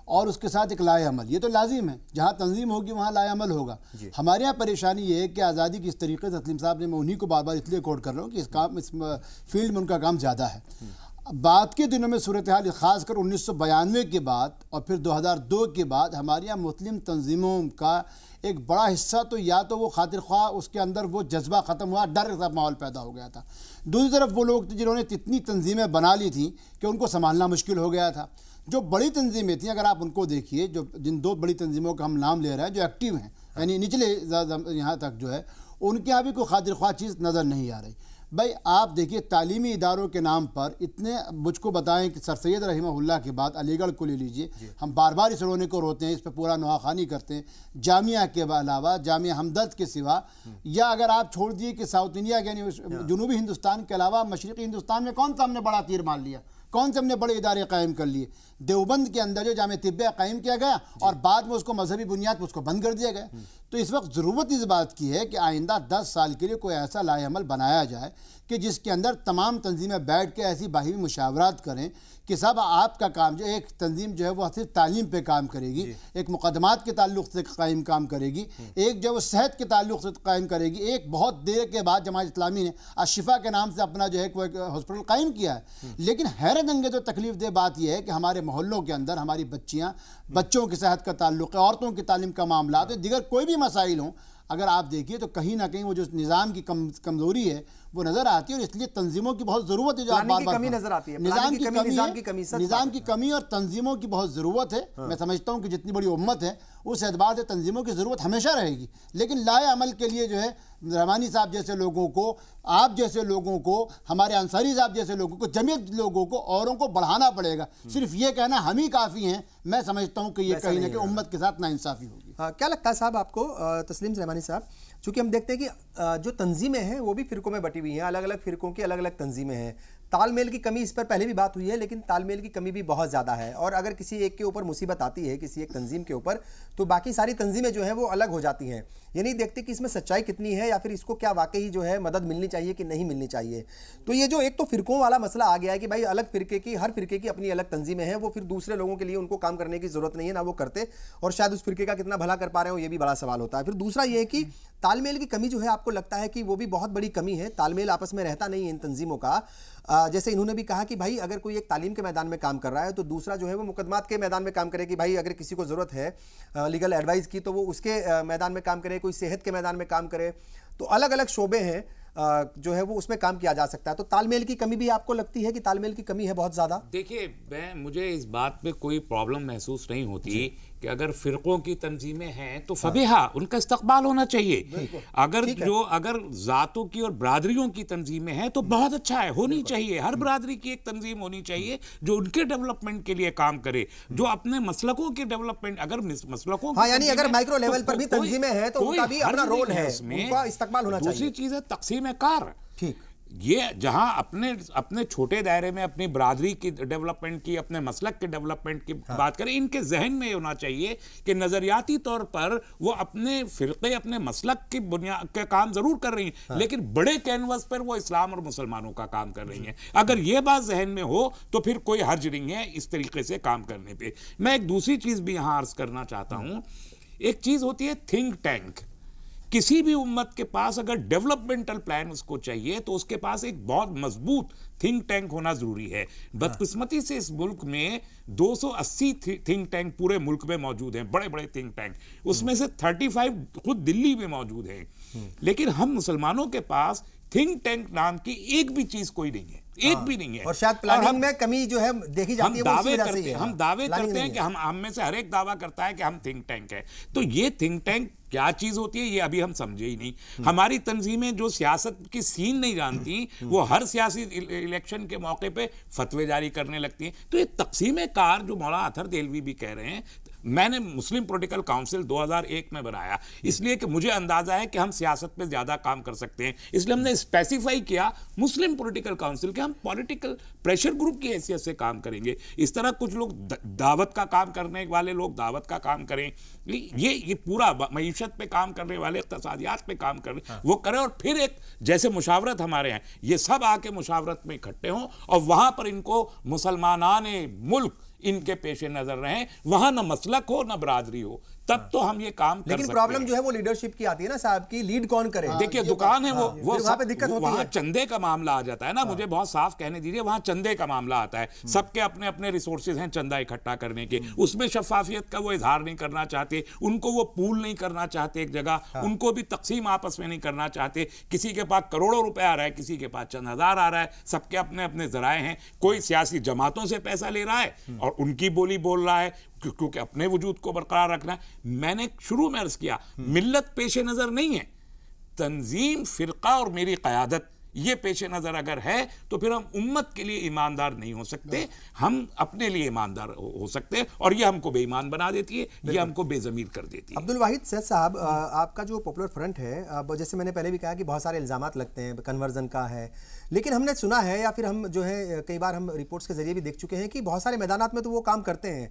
और उसके साथ एक लाए अमल, ये तो लाजिम है। जहाँ तंजीम होगी वहाँ लाए अमल होगा। हमारे यहाँ परेशानी ये है कि आज़ादी की इस तरीके से तस्लीम साहब ने, मैं उन्हीं को बार बार इसलिए कोट कर रहा हूँ कि इस फील्ड में उनका काम ज़्यादा है। बाद के दिनों में सूरत हाल ख़ासकर 1992 के बाद और फिर 2002 के बाद हमारे यहाँ मुस्लिम तंजीमों का एक बड़ा हिस्सा तो या तो वो खातिर ख्वाह, उसके अंदर वो जज्बा ख़त्म हुआ, डर का माहौल पैदा हो गया था। दूसरी तरफ वो लोग थे जिन्होंने इतनी तंजीमें बना ली थी कि उनको संभालना मुश्किल हो गया था। जो बड़ी तंजीमें थी, अगर आप उनको देखिए, जो जिन 2 बड़ी तंजीमों का हम नाम ले रहे हैं जो एक्टिव हैं, यानी निचले यहाँ तक जो है, उनके यहाँ भी कोई खातिर ख्वाह चीज़ नज़र नहीं आ रही। भाई आप देखिए, तालीमी इदारों के नाम पर इतने, मुझको बताएं कि सर सैयद रहमहुल्लाह के बाद अलीगढ़ को ले लीजिए, हम बार बार इस रोने को रोते हैं, इस पर पूरा नुआखानी करते हैं। जामिया के अलावा, जामिया हमदर्द के सिवा, या अगर आप छोड़ दिए कि साउथ इंडिया यानी जनूबी हिंदुस्तान के अलावा मशरक़ी हिंदुस्तान में कौन सा हमने बड़ा तीर मार लिया, कौन से हमने बड़े इदारे कायम कर लिए। देवबंद के अंदर जो जामे तिब्बिया कायम किया गया और बाद में उसको मजहबी बुनियाद पर उसको बंद कर दिया गया। तो इस वक्त ज़रूरत इस बात की है कि आइंदा 10 साल के लिए कोई ऐसा लाएअमल बनाया जाए कि जिसके अंदर तमाम तंजीमें बैठ के ऐसी बाहिमी मुशावरात करें कि सब आपका काम, जो एक तंजीम जो है वो सिर्फ तालीम पे काम करेगी, एक मुकदमात के ताल्लुक़ से कायम काम करेगी, एक जो वो सेहत के ताल्लुक़ से कायम करेगी। एक बहुत देर के बाद जमात इस्लामी ने अशिफा के नाम से अपना जो है कोई हॉस्पिटल कायम किया है। लेकिन हैरत अंगेज़ जो तकलीफ़ दे बात यह है कि हमारे मोहल्लों के अंदर हमारी बच्चों की सेहत का ताल्लुक़ है, औरतों की तालीम का मामला है, दिगर कोई भी मसाइल हों, अगर आप देखिए तो कहीं ना कहीं वो जो निज़ाम की कमज़ोरी है वो नज़र आती है। और इसलिए तंजीमों की बहुत ज़रूरत है, जो आप बार-बार कमी नज़र आती है, निज़ाम की कमी और तंजीमों की बहुत ज़रूरत है। मैं समझता हूँ कि जितनी बड़ी उम्मत है उस एतबार से तंजीमों की ज़रूरत हमेशा रहेगी, लेकिन लाए अमल के लिए जो है रहमानी साहब जैसे लोगों को, आप जैसे लोगों को, हमारे अंसारी साहब जैसे लोगों को, जमीयत लोगों को, औरों को बढ़ाना पड़ेगा। सिर्फ ये कहना हम ही काफ़ी हैं, मैं समझता हूँ कि ये कहीं ना कहीं उम्मत के साथ नाइंसाफ़ी होगी। क्या लगता है साहब आपको, तस्लीम रहमानी साहब, चूँकि हम देखते हैं कि जो तंजीमें हैं वो भी फ़िरकों में बटी हुई हैं, अलग अलग फ़िरकों की अलग अलग तंजीमें हैं। तालमेल की कमी, इस पर पहले भी बात हुई है, लेकिन तालमेल की कमी भी बहुत ज़्यादा है। और अगर किसी एक के ऊपर मुसीबत आती है, किसी एक तंजीम के ऊपर, तो बाकी सारी तंजीमें जो हैं वो अलग हो जाती हैं। ये नहीं देखते कि इसमें सच्चाई कितनी है या फिर इसको क्या वाकई जो है मदद मिलनी चाहिए कि नहीं मिलनी चाहिए। तो ये जो एक तो फ़िरकों वाला मसला आ गया है कि भाई अलग फ़िरके की, हर फ़िरके की अपनी अलग तंजीमें हैं, वो फिर दूसरे लोगों के लिए उनको काम करने की ज़रूरत नहीं है, ना वो करते, और शायद उस फ़िरके का कितना भला कर पा रहे हो ये भी बड़ा सवाल होता है। फिर दूसरा ये है कि तालमेल की कमी जो है, आपको लगता है कि वो भी बहुत बड़ी कमी है, तालमेल आपस में रहता नहीं है इन तंजीमों का। जैसे इन्होंने भी कहा कि भाई अगर कोई एक तालीम के मैदान में काम कर रहा है तो दूसरा जो है वो मुकदमात के मैदान में काम करे, कि भाई अगर किसी को ज़रूरत है लीगल एडवाइस की तो वो उसके मैदान में काम करे, कोई सेहत के मैदान में काम करे। तो अलग अलग शोबे हैं जो है वो उसमें काम किया जा सकता है। तो तालमेल की कमी भी आपको लगती है कि तालमेल की कमी है बहुत ज़्यादा? देखिए, मुझे इस बात पे कोई प्रॉब्लम महसूस नहीं होती कि अगर फ़िरक़ों की तंजीमें हैं तो फबेहा उनका इस्तक़बाल होना चाहिए। अगर ज़ातों की और बरादरियों की तंजीमें हैं तो बहुत अच्छा है, होनी चाहिए। हर बरादरी की एक तंजीम होनी चाहिए जो उनके डेवलपमेंट के लिए काम करे, जो अपने मसलकों के डेवलपमेंट, अगर मसलकों, हाँ, यानी अगर माइक्रो लेवल पर भी तंजीमें हैं तो उनका भी अपना रोल है, उनका इस्तक़बाल होना चाहिए। दूसरी चीज़ है तक़सीम कार। ठीक, ये जहां अपने छोटे दायरे में अपनी बरादरी की डेवलपमेंट की, अपने मसलक के डेवलपमेंट की बात करें, इनके जहन में होना चाहिए कि नजरियाती तौर पर वो अपने फिरके, अपने मसलक की बुनियाद के काम जरूर कर रही हैं, लेकिन बड़े कैनवस पर वो इस्लाम और मुसलमानों का काम कर रही हैं। अगर ये बात जहन में हो तो फिर कोई हर्ज नहीं है इस तरीके से काम करने पर। मैं एक दूसरी चीज भी यहां अर्ज करना चाहता हूं। एक चीज होती है थिंक टैंक। किसी भी उम्मत के पास अगर डेवलपमेंटल प्लान उसको चाहिए तो उसके पास एक बहुत मजबूत थिंक टैंक होना जरूरी है। बदकिस्मती से इस मुल्क में 280 थिंक टैंक पूरे मुल्क में मौजूद हैं, बड़े बड़े थिंक टैंक, उसमें से 35 खुद दिल्ली में मौजूद हैं। लेकिन हम मुसलमानों के पास थिंक टैंक नाम की एक भी चीज कोई नहीं है, एक भी नहीं है। और शायद प्लानिंग में कमी जो है देखी जाती है। हम दावे करते हैं कि हम में से हर एक दावा करता है कि हम थिंक टैंक है। तो ये थिंक टैंक क्या चीज होती है ये अभी हम समझे ही नहीं। हमारी तंजीमें जो सियासत की सीन नहीं जानती वो हर सियासी इलेक्शन के मौके पे फतवे जारी करने लगती हैं। तो ये तक़सीम कार जो मौलाना अतहर देलवी भी कह रहे हैं, मैंने मुस्लिम पॉलिटिकल काउंसिल 2001 में बनाया इसलिए कि मुझे अंदाजा है कि हम सियासत पे ज़्यादा काम कर सकते हैं, इसलिए हमने स्पेसिफाई किया मुस्लिम पॉलिटिकल काउंसिल के हम पॉलिटिकल प्रेशर ग्रुप की हैसियत से काम करेंगे। इस तरह कुछ लोग दावत का काम करने वाले लोग दावत का काम करें, ये पूरा मईशत पे काम करने वाले इक़्तिसादियात पे काम करें, वो करें और फिर एक जैसे मुशावरत हमारे हैं, ये सब आके मुशावरत में इकट्ठे हों और वहां पर इनको मुसलमानाने मुल्क इनके पेशे नजर रहें, वहां ना मसलक हो ना बरादरी हो, तब तो हम ये काम कर सकते हैं। लेकिन प्रॉब्लम जो है वो लीडरशिप की आती है ना साहब की, लीड कौन करे। देखिए दुकान है वो वहां पे दिक्कत होती है, वहां चंदे का मामला आ जाता है ना, मुझे बहुत साफ कहने दीजिए, वहां चंदे का मामला आता है, सबके अपने अपने रिसोर्सेज हैं चंदा इकट्ठा करने के, उसमें शफाफियत का वो इजहार नहीं करना चाहते, उनको वो पूल नहीं करना चाहते एक जगह, उनको भी तकसीम आपस में नहीं करना चाहते, किसी के पास करोड़ों रुपए आ रहा है, किसी के पास चंद हजार आ रहा है, सबके अपने अपने जराए हैं, कोई सियासी जमातों से पैसा ले रहा है और उनकी बोली बोल रहा है क्योंकि अपने वजूद को बरकरार रखना है। मैंने शुरू में अर्ज किया मिल्लत पेशे नजर नहीं है, तंजीम, फिरका और मेरी क़यादत ये पेशे नजर अगर है तो फिर हम उम्मत के लिए ईमानदार नहीं हो सकते, हम अपने लिए ईमानदार हो सकते हैं और ये हमको बेईमान बना देती है, ये हमको बेज़मीर कर देती है। अब्दुल वाहिद सैयद साहब, आपका जो पॉपुलर फ्रंट है, अब जैसे मैंने पहले भी कहा कि बहुत सारे इल्ज़ामात लगते हैं, कन्वर्जन का है, लेकिन हमने सुना है या फिर हम जो है कई बार हम रिपोर्ट्स के जरिए भी देख चुके हैं कि बहुत सारे मैदानात में तो वो काम करते हैं,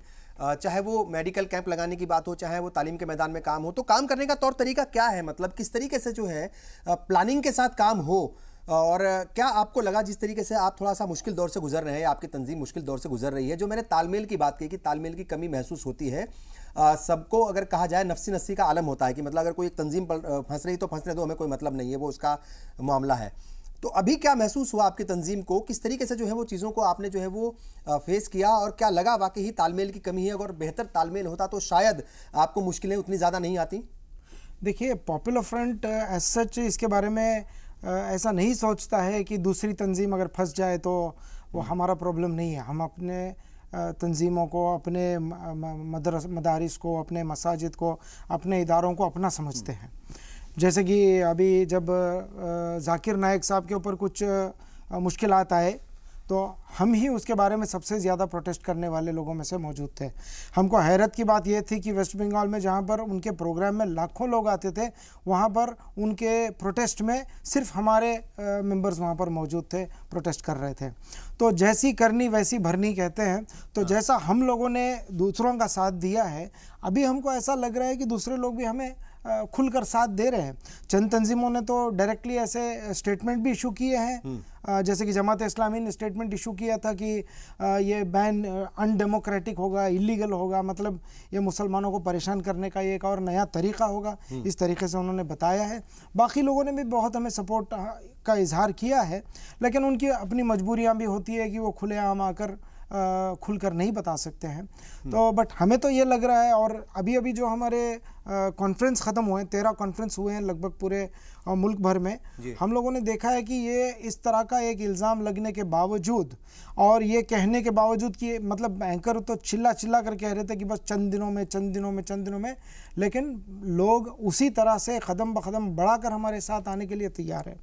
चाहे वो मेडिकल कैंप लगाने की बात हो, चाहे वो तालीम के मैदान में काम हो, तो काम करने का तौर तरीका क्या है, मतलब किस तरीके से जो है प्लानिंग के साथ काम हो, और क्या आपको लगा जिस तरीके से आप थोड़ा सा मुश्किल दौर से गुजर रहे हैं, आपकी तंजीम मुश्किल दौर से गुजर रही है, जो मैंने तालमेल की बात की कि तालमेल की कमी महसूस होती है, सबको अगर कहा जाए नफ्सी नस्सी का आलम होता है कि मतलब अगर कोई एक तंजीम फंस रही तो फंसने दो, हमें कोई मतलब नहीं है, वो उसका मामला है। तो अभी क्या महसूस हुआ आपकी तंजीम को, किस तरीके से जो है वो चीज़ों को आपने जो है वो फेस किया, और क्या लगा वाकई ही तालमेल की कमी है, अगर बेहतर तालमेल होता तो शायद आपको मुश्किलें उतनी ज़्यादा नहीं आती? देखिए, पॉपुलर फ्रंट एज सच इसके बारे में ऐसा नहीं सोचता है कि दूसरी तंजीम अगर फंस जाए तो वो हमारा प्रॉब्लम नहीं है। हम अपने तंजीमों को, अपने मदारिस को, अपने मसाजिद को, अपने इदारों को अपना समझते हैं। जैसे कि अभी जब जाकिर नाइक साहब के ऊपर कुछ मुश्किलात आए तो हम ही उसके बारे में सबसे ज़्यादा प्रोटेस्ट करने वाले लोगों में से मौजूद थे। हमको हैरत की बात यह थी कि वेस्ट बंगाल में जहाँ पर उनके प्रोग्राम में लाखों लोग आते थे, वहाँ पर उनके प्रोटेस्ट में सिर्फ हमारे मेंबर्स वहाँ पर मौजूद थे, प्रोटेस्ट कर रहे थे। तो जैसी करनी वैसी भरनी कहते हैं, तो जैसा हम लोगों ने दूसरों का साथ दिया है, अभी हमको ऐसा लग रहा है कि दूसरे लोग भी हमें खुलकर साथ दे रहे हैं। चंद तंजीमों ने तो डायरेक्टली ऐसे स्टेटमेंट भी इशू किए हैं, जैसे कि जमात इस्लामी ने स्टेटमेंट इशू किया था कि ये बैन अनडेमोक्रेटिक होगा, इलीगल होगा, मतलब ये मुसलमानों को परेशान करने का एक और नया तरीका होगा, इस तरीके से उन्होंने बताया है। बाकी लोगों ने भी बहुत हमें सपोर्ट का इजहार किया है, लेकिन उनकी अपनी मजबूरियां भी होती है कि वो खुलेआम आकर खुलकर नहीं बता सकते हैं। तो बट हमें तो ये लग रहा है, और अभी अभी जो हमारे कॉन्फ्रेंस ख़त्म हुए हैं, 13 कॉन्फ्रेंस हुए हैं लगभग पूरे मुल्क भर में, हम लोगों ने देखा है कि ये इस तरह का एक इल्ज़ाम लगने के बावजूद और ये कहने के बावजूद कि मतलब एंकर तो चिल्ला चिल्ला कर कह रहे थे कि बस चंद दिनों में, लेकिन लोग उसी तरह से कदम ब कदम बढ़ाकर हमारे साथ आने के लिए तैयार है।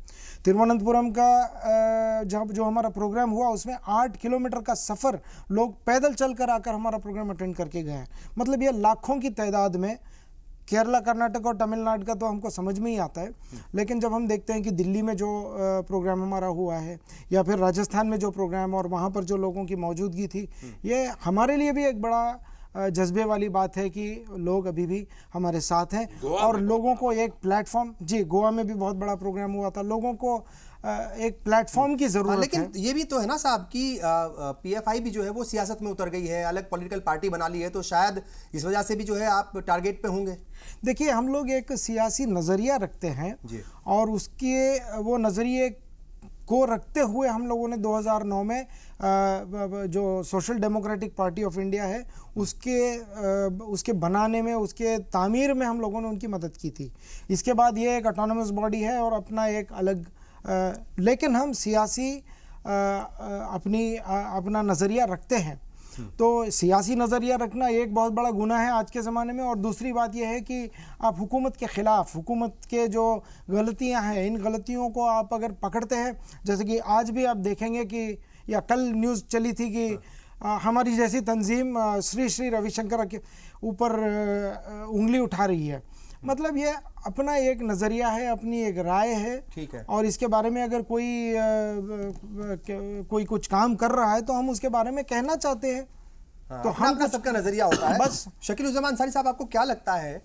तिरुवनंतपुरम का जब जो हमारा प्रोग्राम हुआ उसमें 8 किलोमीटर का सफ़र लोग पैदल चल कर आकर हमारा प्रोग्राम अटेंड करके गए हैं। मतलब ये लाखों की तादाद में। केरला, कर्नाटक और तमिलनाडु का तो हमको समझ में ही आता है, लेकिन जब हम देखते हैं कि दिल्ली में जो प्रोग्राम हमारा हुआ है या फिर राजस्थान में जो प्रोग्राम और वहाँ पर जो लोगों की मौजूदगी थी, ये हमारे लिए भी एक बड़ा जज्बे वाली बात है कि लोग अभी भी हमारे साथ हैं और लोगों को एक प्लेटफॉर्म, जी गोवा में भी बहुत बड़ा प्रोग्राम हुआ था, लोगों को एक प्लेटफॉर्म की जरूरत है। लेकिन ये भी तो है ना साहब कि पीएफआई भी जो है वो सियासत में उतर गई है, अलग पॉलिटिकल पार्टी बना ली है, तो शायद इस वजह से भी जो है आप टारगेट पे होंगे। देखिए, हम लोग एक सियासी नज़रिया रखते हैं और उसके वो नज़रिए को रखते हुए हम लोगों ने 2009 में जो social democratic party of India है उसके बनाने में, उसके तामीर में हम लोगों ने उनकी मदद की थी। इसके बाद ये एक ऑटोनोमस बॉडी है और अपना एक अलग लेकिन हम सियासी अपना नज़रिया रखते हैं। तो सियासी नज़रिया रखना एक बहुत बड़ा गुनाह है आज के ज़माने में। और दूसरी बात यह है कि आप हुकूमत के ख़िलाफ़, हुकूमत के जो गलतियां हैं, इन गलतियों को आप अगर पकड़ते हैं, जैसे कि आज भी आप देखेंगे कि या कल न्यूज़ चली थी कि हमारी जैसी तंजीम श्री श्री रविशंकर के ऊपर उंगली उठा रही है। मतलब ये अपना एक नज़रिया है, अपनी एक राय है, ठीक है। और इसके बारे में अगर कोई कुछ काम कर रहा है तो हम उसके बारे में कहना चाहते हैं। तो हम सबका नजरिया होता है। बस शकील-उज़्ज़मान अंसारी साहब, आपको क्या लगता है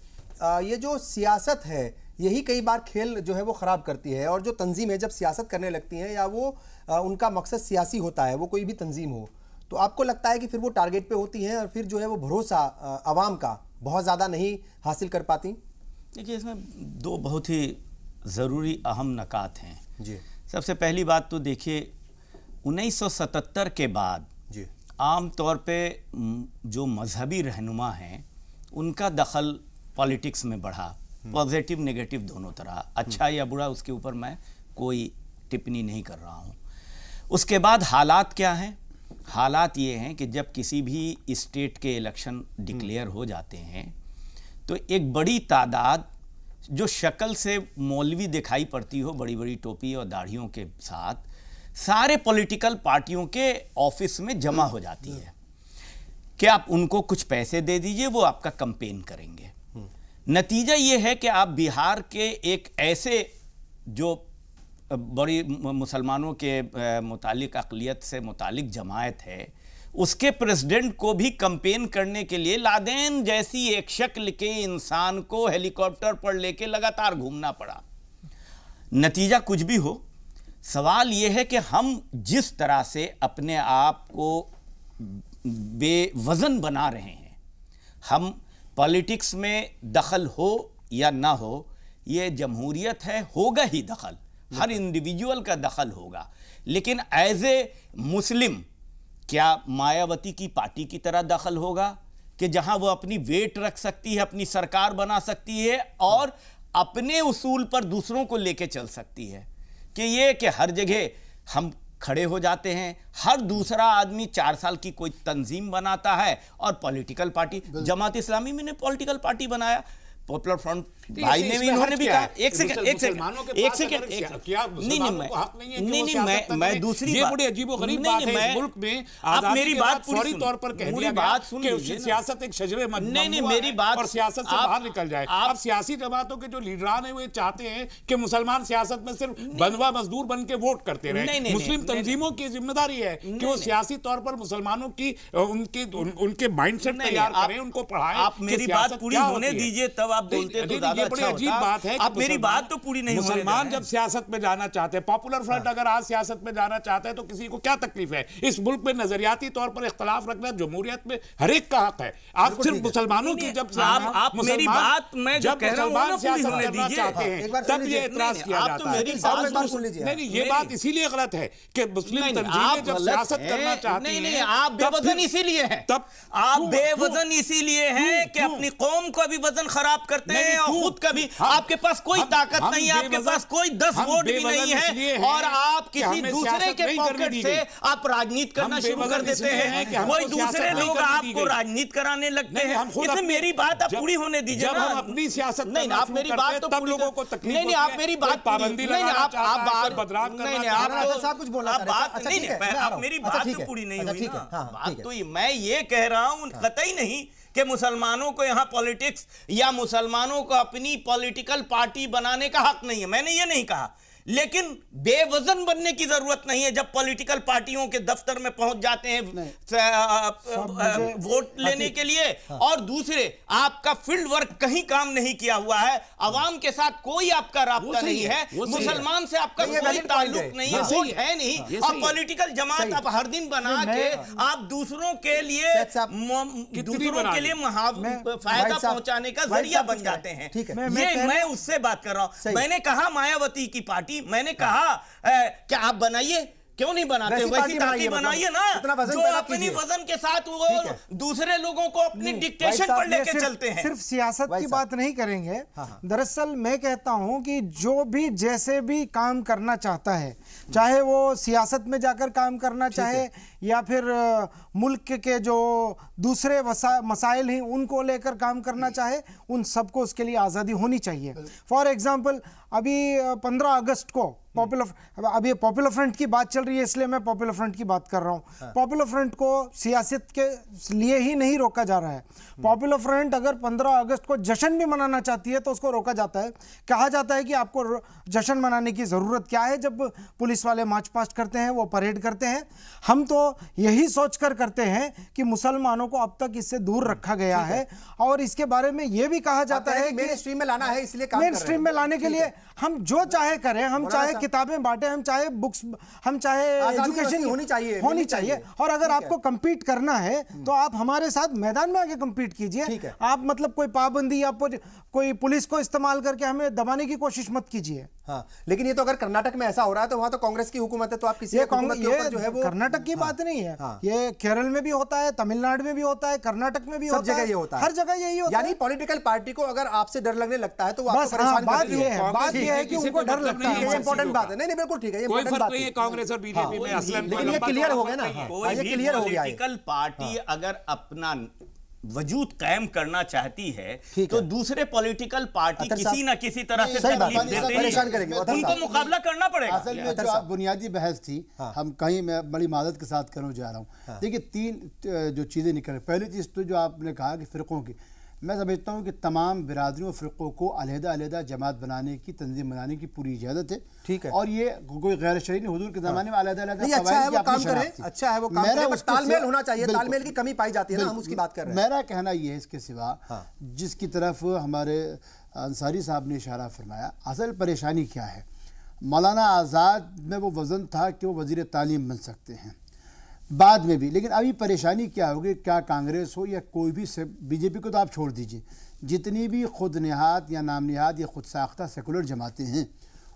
ये जो सियासत है यही कई बार खेल जो है वो ख़राब करती है, और जो तंजीमें जब सियासत करने लगती हैं या वो उनका मकसद सियासी होता है, वो कोई भी तंजीम हो, तो आपको लगता है कि फिर वो टारगेट पे होती हैं और फिर जो है वो भरोसा आवाम का बहुत ज़्यादा नहीं हासिल कर पाती? देखिए, इसमें दो बहुत ही ज़रूरी अहम नकात हैं जी। सबसे पहली बात तो देखिए, 1977 के बाद जी आम तौर पे जो मजहबी रहनुमा हैं उनका दखल पॉलिटिक्स में बढ़ा, पॉजिटिव नेगेटिव दोनों तरह, अच्छा या बुरा, उसके ऊपर मैं कोई टिप्पणी नहीं कर रहा हूँ। उसके बाद हालात क्या हैं? हालात ये हैं कि जब किसी भी स्टेट के इलेक्शन डिक्लेयर हो जाते हैं तो एक बड़ी तादाद जो शक्ल से मौलवी दिखाई पड़ती हो, बड़ी बड़ी टोपी और दाढ़ियों के साथ, सारे पॉलिटिकल पार्टियों के ऑफिस में जमा हो जाती है कि आप उनको कुछ पैसे दे दीजिए, वो आपका कैंपेन करेंगे। नतीजा ये है कि आप बिहार के एक ऐसे जो बड़ी मुसलमानों के मुतालिक अक़लियत से मुतालिक जमायत है, उसके प्रेसिडेंट को भी कैंपेन करने के लिए लादेन जैसी एक शक्ल के इंसान को हेलीकॉप्टर पर लेके लगातार घूमना पड़ा। नतीजा कुछ भी हो, सवाल यह है कि हम जिस तरह से अपने आप को बेवजन बना रहे हैं, हम पॉलिटिक्स में दखल हो या ना हो, ये जमहूरियत है, होगा ही दखल, हर इंडिविजुअल का दखल होगा, लेकिन एज ए मुस्लिम क्या मायावती की पार्टी की तरह दखल होगा कि जहां वो अपनी वेट रख सकती है, अपनी सरकार बना सकती है और अपने उसूल पर दूसरों को लेके चल सकती है? कि ये कि हर जगह हम खड़े हो जाते हैं, हर दूसरा आदमी 4 साल की कोई तंजीम बनाता है और पॉलिटिकल पार्टी, जमात इस्लामी में ने पॉलिटिकल पार्टी बनाया, पॉपुलर फ्रंट भाई ने भी, इन्होंने भी कहा। एक सेकंड नहीं, मैं दूसरी ये बड़ी अजीबोगरीब बात है इस मुल्क में। आप मेरी बात फौरी तौर पर कह दिया गया कि सियासत एक शजरे मत नहीं, मेरी बात और सियासत से बाहर निकल जाए। अब सियासी जमातों के जो लीडरान है वो चाहते हैं कि मुसलमान सियासत में सिर्फ बंधवा मजदूर बन के वोट करते रहे। मुस्लिम तंजीमों की जिम्मेदारी है कि वो सियासी तौर पर मुसलमानों की उनके माइंडसेट तैयार करें, उनको पढ़ाएं। आप मेरी बात पूरी होने दीजिए, तब आप बोलते तो ज्यादा अच्छा होता। अजीब बात है आप मेरी बात तो पूरी नहीं, मुसलमान जब सियासत में जाना चाहते हैं, पॉपुलर फ्रंट अगर आज सियासत में जाना चाहते हैं तो किसी को क्या तकलीफ है? इस मुल्क में नजरियाती तौर पर इख्तलाफ रखना जमहूरियत में हर एक का हक है। आप सिर्फ मुसलमानों की जब आप मेरी बात मैं जब मुसलमान सियासत करना चाहते हैं तब ये एतराज किया जाता है। नहीं, ये बात इसीलिए गलत है कि मुस्लिम तंजीमें जब सियासत करना चाहती हैं, आप बेवजन इसीलिए हैं, तब आप बेवजन इसीलिए हैं कि अपनी कौम का भी वजन खराब करते हैं और खुद का भी। आपके पास कोई ताकत नहीं है, आपके पास कोई 10 वोट भी नहीं है, और आप किसी दूसरे के पॉकेट से आप राजनीति करना शुरू कर देते हैं। कोई दूसरे लोग आपको राजनीति कराने लगते हैं। इसमें मेरी बात आप पूरी होने दीजिए ना। अपनी सियासत नहीं, आप मेरी बात तो लोगों को तकलीफ नहीं, आप मेरी बात पाबंदी नहीं, आप बदनाम नहीं, आप कुछ बोलना आप मेरी बात तो पूरी नहीं हुई ना। बात तो मैं ये कह रहा हूं कतई नहीं कि मुसलमानों को यहां पॉलिटिक्स या मुसलमानों को अपनी पॉलिटिकल पार्टी बनाने का हक नहीं है, मैंने ये नहीं कहा, लेकिन बेवजन बनने की जरूरत नहीं है। जब पॉलिटिकल पार्टियों के दफ्तर में पहुंच जाते हैं वोट लेने के लिए, और दूसरे आपका फील्ड वर्क कहीं काम नहीं किया हुआ है, अवाम के साथ कोई आपका राब्ता नहीं है, मुसलमान से आपका कोई ताल्लुक नहीं है, वोट है नहीं, और पॉलिटिकल जमात आप हर दिन बना के आप दूसरों के लिए फायदा पहुंचाने का जरिया बन जाते हैं। ये मैं उससे बात कर रहा हूं। मैंने कहा मायावती की पार्टी, मैंने कहा क्या आप बनाइए, क्यों नहीं बनाते? वैसी पार्टी बनाइए ना जो अपनी वजन के साथ वो दूसरे लोगों को अपनी डिक्टेशन पर लेके चलते हैं। सिर्फ सियासत की बात नहीं करेंगे। दरअसल मैं कहता हूं कि जो भी जैसे भी काम करना चाहता है, चाहे वो सियासत में जाकर काम करना चाहे या फिर मुल्क के जो दूसरे मसाइल हैं उनको लेकर काम करना चाहे, उन सबको उसके लिए आज़ादी होनी चाहिए। फॉर एग्जांपल अभी 15 अगस्त को अभी पॉपुलर फ्रंट की बात चल रही है, इसलिए मैं पॉपुलर फ्रंट की बात कर रहा हूँ। पॉपुलर फ्रंट को सियासत के लिए ही नहीं रोका जा रहा है। पॉपुलर फ्रंट अगर 15 अगस्त को जश्न भी मनाना चाहती है तो उसको रोका जाता है, कहा जाता है कि आपको जश्न मनाने की ज़रूरत क्या है जब पुलिस वाले मार्च पास्ट करते हैं, वो परेड करते हैं। हम तो यही सोचकर करते हैं कि मुसलमानों को अब तक इससे दूर रखा गया है, और इसके बारे में यह भी कहा जाता है कि मेन स्ट्रीम में लाना है, इसलिए काम मेन स्ट्रीम में लाने के लिए हम जो चाहे करें, हम चाहे किताबें बांटे, हम चाहे बुक्स, हम चाहे एजुकेशन होनी चाहिए। और अगर आपको compete करना है तो आप हमारे साथ मैदान में आके compete कीजिए। आप मतलब कोई पाबंदी या कोई पुलिस को इस्तेमाल करके हमें दबाने की कोशिश मत कीजिए। हाँ, लेकिन ये तो अगर कर्नाटक में ऐसा हो रहा है तो वहां तो कांग्रेस की हुकूमत है, तो आप किसी हुकूमत के ऊपर जो है वो कर्नाटक की बात नहीं है। ये केरल में भी होता है, तमिलनाडु में भी होता है, कर्नाटक में भी होता है, ये होता है, हर जगह यही होता है। यानी पॉलिटिकल पार्टी को अगर आपसे डर लगने लगता है तो वो आपको परेशान बात ये है कि उनको डर लगता है। इंपॉर्टेंट बात है। नहीं बिल्कुल ठीक है, ये कोई फर्क नहीं है कांग्रेस और बीजेपी में, असलन लेकिन ये क्लियर हो गया ना, ये क्लियर हो गया। पॉलिटिकल पार्टी अगर अपना वजूद कायम करना चाहती है तो दूसरे पॉलिटिकल पार्टी किसी ना किसी तरह से तकलीफ देते हैं, उनको मुकाबला करना पड़ेगा। असल में जो बुनियादी बहस थी, हम कहीं मैं बड़ी मादत के साथ करूं जा रहा हूं। देखिए 3 जो चीजें निकल, पहली चीज तो जो आपने कहा कि फिरकों की, मैं समझता हूँ कि तमाम बिरादरियों फ़िरक़ों को अलहदा जमात बनाने की, तंजीम बनाने की पूरी इजाज़त है। ठीक है, और ये कोई गैर शरई नहीं, हुजूर के ज़माने में अलहदा अच्छा है वो काम करे, अच्छा है वो काम करे, बस तालमेल होना चाहिए, तालमेल की कमी पाई जाती है ना, हम उसकी बात कर रहे हैं। मेरा कहना ये है इसके सिवा जिसकी तरफ हमारे अंसारी साहब ने इशारा फरमाया, असल परेशानी क्या है। मौलाना आज़ाद में वो वज़न था कि वो वज़ीर तालीम बन सकते हैं बाद में भी, लेकिन अभी परेशानी क्या होगी, क्या कांग्रेस हो या कोई भी, बीजेपी को तो आप छोड़ दीजिए, जितनी भी खुद निहाद या नाम निहाद या खुद साख्ता सेकुलर जमातें हैं,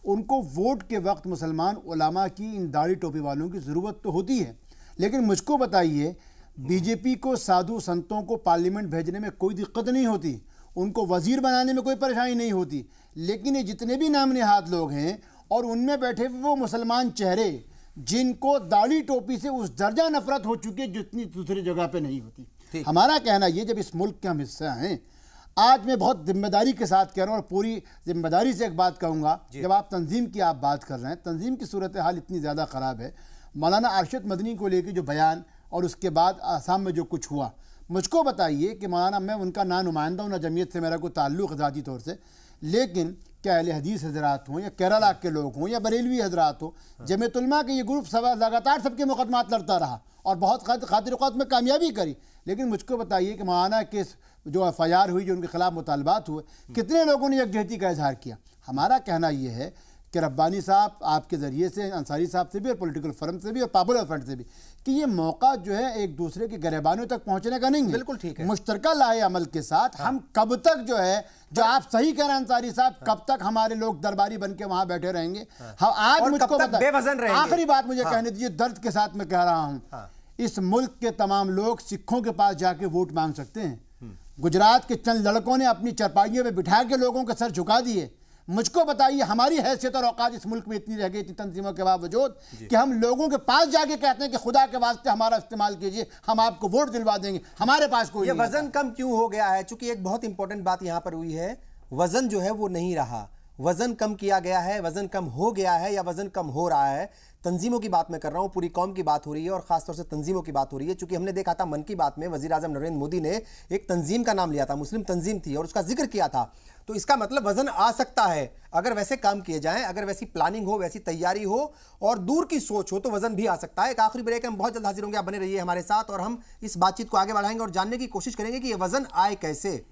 उनको वोट के वक्त मुसलमान उलामा की इन दाढ़ी टोपी वालों की ज़रूरत तो होती है। लेकिन मुझको बताइए, बीजेपी को साधु संतों को पार्लियामेंट भेजने में कोई दिक्कत नहीं होती, उनको वज़ीर बनाने में कोई परेशानी नहीं होती, लेकिन ये जितने भी नाम निहाद लोग हैं और उनमें बैठे वो मुसलमान चेहरे जिनको दाढ़ी टोपी से उस दर्जा नफरत हो चुकी है जितनी दूसरी जगह पे नहीं होती। हमारा कहना ये, जब इस मुल्क के हम हिस्सा हैं, आज मैं बहुत जिम्मेदारी के साथ कह रहा हूँ और पूरी जिम्मेदारी से एक बात कहूँगा, जब आप तंजीम की आप बात कर रहे हैं, तंजीम की सूरत हाल इतनी ज़्यादा ख़राब है। मौलाना अरशद मदनी को लेकर जो बयान और उसके बाद आसाम में जो कुछ हुआ, मुझको बताइए कि मौलाना, मैं उनका ना नुमाइंदा हूँ ना जमीयत से मेरा कोई ताल्लुक़ ज़ाती तौर से, लेकिन क्या अहले हदीस हजरात हों या केरला के लोग हों या बरेलवी हजरात हो, जमीयत उलमा के ये ग्रुप लगातार सबके मुकदमात लड़ता रहा और बहुत खातिर औकात में कामयाबी करी। लेकिन मुझको बताइए कि मौलाना के जो FIR हुई, जो उनके खिलाफ मुतालबात हुए, कितने लोगों ने यकजहती का इजहार किया। हमारा कहना यह है कि रब्बानी साहब आपके ज़रिए से, अंसारी साहब से भी और पॉलिटिकल फर्म से भी और पॉपुलर फ्रंट से भी, कि ये मौका जो है एक दूसरे के गिरबानियों तक पहुंचने का नहीं है। बिल्कुल ठीक है, मुश्तरका लाए अमल के साथ हम कब तक जो है, जो आप सही कह रहे हैं अंसारी साहब, कब तक हमारे लोग दरबारी बन के वहां बैठे रहेंगे। हाँ, आज मुझको बेवजन रहेंगे। आखिरी बात मुझे कहने दीजिए, दर्द के साथ मैं कह रहा हूँ, इस मुल्क के तमाम लोग सिखों के पास जाके वोट मांग सकते हैं। गुजरात के चंद लड़कों ने अपनी चरपाइयों में बिठा के लोगों के सर झुका दिए। मुझको बताइए, हमारी हैसियत और औकात इस मुल्क में इतनी रह गई, इतनी तंजीमों के बावजूद, कि हम लोगों के पास जाके कहते हैं कि खुदा के वास्ते हमारा इस्तेमाल कीजिए, हम आपको वोट दिलवा देंगे। हमारे पास कोई ये वजन कम क्यों हो गया है? चूंकि एक बहुत इंपॉर्टेंट बात यहां पर हुई है, वजन जो है वो नहीं रहा, वजन कम किया गया है, वजन कम हो गया है या वजन कम हो रहा है। तंजीमों की बात मैं कर रहा हूं, पूरी कौम की बात हो रही है और खासतौर से तंजीमों की बात हो रही है। चूंकि हमने देखा था मन की बात में वजीर आजम नरेंद्र मोदी ने एक तंजीम का नाम लिया था, मुस्लिम तंजीम थी, और उसका जिक्र किया था। तो इसका मतलब वजन आ सकता है अगर वैसे काम किए जाएं, अगर वैसी प्लानिंग हो, वैसी तैयारी हो और दूर की सोच हो, तो वजन भी आ सकता है। एक आखिरी ब्रेक, हम बहुत जल्द हाजिर होंगे, आप बने रहिए हमारे साथ और हम इस बातचीत को आगे बढ़ाएंगे और जानने की कोशिश करेंगे कि यह वजन आए कैसे।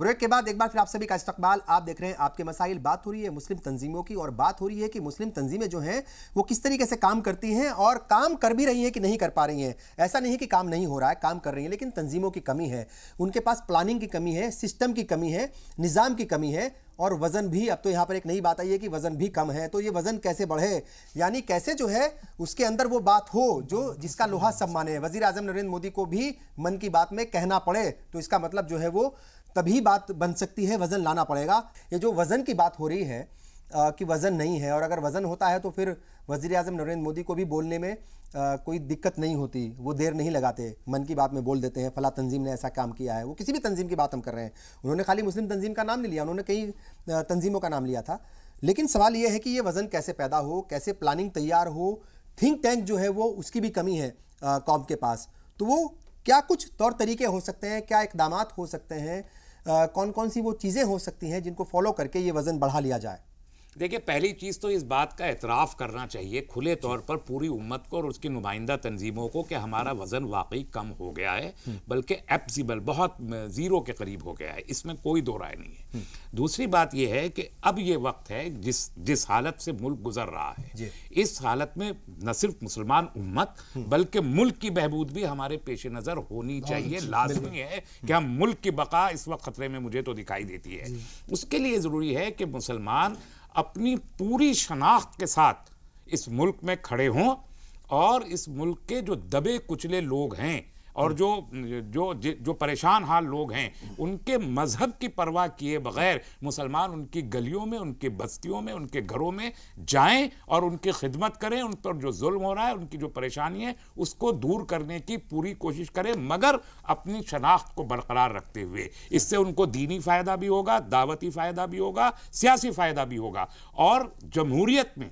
ब्रेक के बाद एक बार फिर आप सभी का इस्तकबाल। आप देख रहे हैं आपके मसाइल। बात हो रही है मुस्लिम तंजीमों की और बात हो रही है कि मुस्लिम तंजीमें जो हैं वो किस तरीके से काम करती हैं और काम कर भी रही हैं कि नहीं कर पा रही हैं। ऐसा नहीं है कि काम नहीं हो रहा है, काम कर रही हैं, लेकिन तंजीमों की कमी है, उनके पास प्लानिंग की कमी है, सिस्टम की कमी है, निज़ाम की कमी है और वज़न भी। अब तो यहाँ पर एक नई बात आई है कि वज़न भी कम है। तो ये वज़न कैसे बढ़े, यानी कैसे जो है उसके अंदर वो बात हो जो जिसका लोहा सब माने। वज़ीर आज़म नरेंद्र मोदी को भी मन की बात में कहना पड़े तो इसका मतलब जो है वो तभी बात बन सकती है, वज़न लाना पड़ेगा। ये जो वज़न की बात हो रही है कि वज़न नहीं है, और अगर वज़न होता है तो फिर वज़ीर आज़म नरेंद्र मोदी को भी बोलने में कोई दिक्कत नहीं होती, वो देर नहीं लगाते, मन की बात में बोल देते हैं फला तंजीम ने ऐसा काम किया है। वो किसी भी तंजीम की बात हम कर रहे हैं, उन्होंने खाली मुस्लिम तंजीम का नाम नहीं लिया, उन्होंने कई तंजीमों का नाम लिया था। लेकिन सवाल ये है कि ये वज़न कैसे पैदा हो, कैसे प्लानिंग तैयार हो। थिंक टैंक जो है वो उसकी भी कमी है कौम के पास। तो वो क्या कुछ तौर तरीके हो सकते हैं, क्या इकदामात हो सकते हैं, कौन कौन सी वो चीज़ें हो सकती हैं जिनको फॉलो करके ये वज़न बढ़ा लिया जाए? देखिए, पहली चीज़ तो इस बात का एतराफ़ करना चाहिए खुले तौर पर पूरी उम्मत को और उसकी नुमाइंदा तंजीमों को कि हमारा वज़न वाकई कम हो गया है, बल्कि एब्सिबल बहुत ज़ीरो के करीब हो गया है, इसमें कोई दो राय नहीं है। दूसरी बात यह है कि अब ये वक्त है जिस हालत से मुल्क गुजर रहा है, इस हालत में न सिर्फ मुसलमान उम्मत बल्कि मुल्क की बहबूद भी हमारे पेश नज़र होनी चाहिए। लाजमी है कि हम मुल्क की बका इस वक्त ख़तरे में मुझे तो दिखाई देती है। उसके लिए ज़रूरी है कि मुसलमान अपनी पूरी शनाख्त के साथ इस मुल्क में खड़े हों और इस मुल्क के जो दबे कुचले लोग हैं और जो परेशान हाल लोग हैं उनके मजहब की परवाह किए बगैर मुसलमान उनकी गलियों में, उनकी बस्तियों में, उनके घरों में जाएं और उनकी खिदमत करें। उन पर जो जुल्म हो रहा है, उनकी जो परेशानी है, उसको दूर करने की पूरी कोशिश करें, मगर अपनी शनाख्त को बरकरार रखते हुए। इससे उनको दीनी फ़ायदा भी होगा, दावती फ़ायदा भी होगा, सियासी फ़ायदा भी होगा। और जमहूरियत में,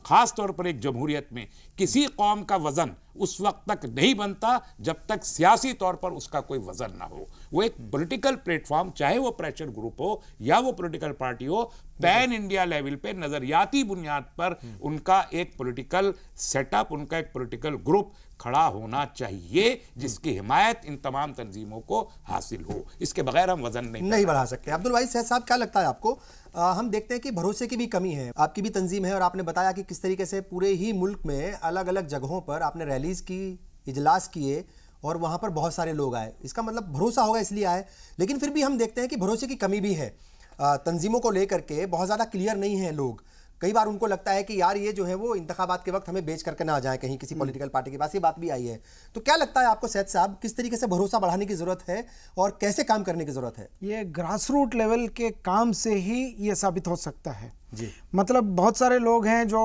ख़ास तौर पर एक जमहूरियत में, किसी कौम का वज़न उस वक्त तक नहीं बनता जब तक सियासी तौर पर उसका कोई वज़न ना हो। वो एक पॉलिटिकल प्लेटफॉर्म, चाहे वो प्रेशर ग्रुप हो या वो पॉलिटिकल पार्टी हो, पैन इंडिया लेवल पे नज़रियाती बुनियाद पर उनका एक पॉलिटिकल सेटअप, उनका एक पॉलिटिकल ग्रुप खड़ा होना चाहिए जिसकी हिमायत इन तमाम तंजीमों को हासिल हो। इसके बगैर हम वज़न नहीं बढ़ा सकते। अब्दुल वाहिद सैयद साहब, क्या लगता है आपको? हम देखते हैं कि भरोसे की भी कमी है। आपकी भी तंजीम है और आपने बताया कि किस तरीके से पूरे ही मुल्क में अलग अलग जगहों पर आपने रैलीज़ की, इजलास किए और वहाँ पर बहुत सारे लोग आए। इसका मतलब भरोसा होगा इसलिए आए, लेकिन फिर भी हम देखते हैं कि भरोसे की कमी भी है। तंजीमों को लेकर के बहुत ज़्यादा क्लियर नहीं है लोग। कई बार उनको लगता है कि यार ये जो है वो इंतखाबात के वक्त हमें बेच करके ना आ जाए कहीं किसी पॉलिटिकल पार्टी के पास। ये बात भी आई है। तो क्या लगता है आपको सैयद साहब, किस तरीके से भरोसा बढ़ाने की ज़रूरत है और कैसे काम करने की ज़रूरत है? ये ग्रास रूट लेवल के काम से ही ये साबित हो सकता है जी। मतलब बहुत सारे लोग हैं जो,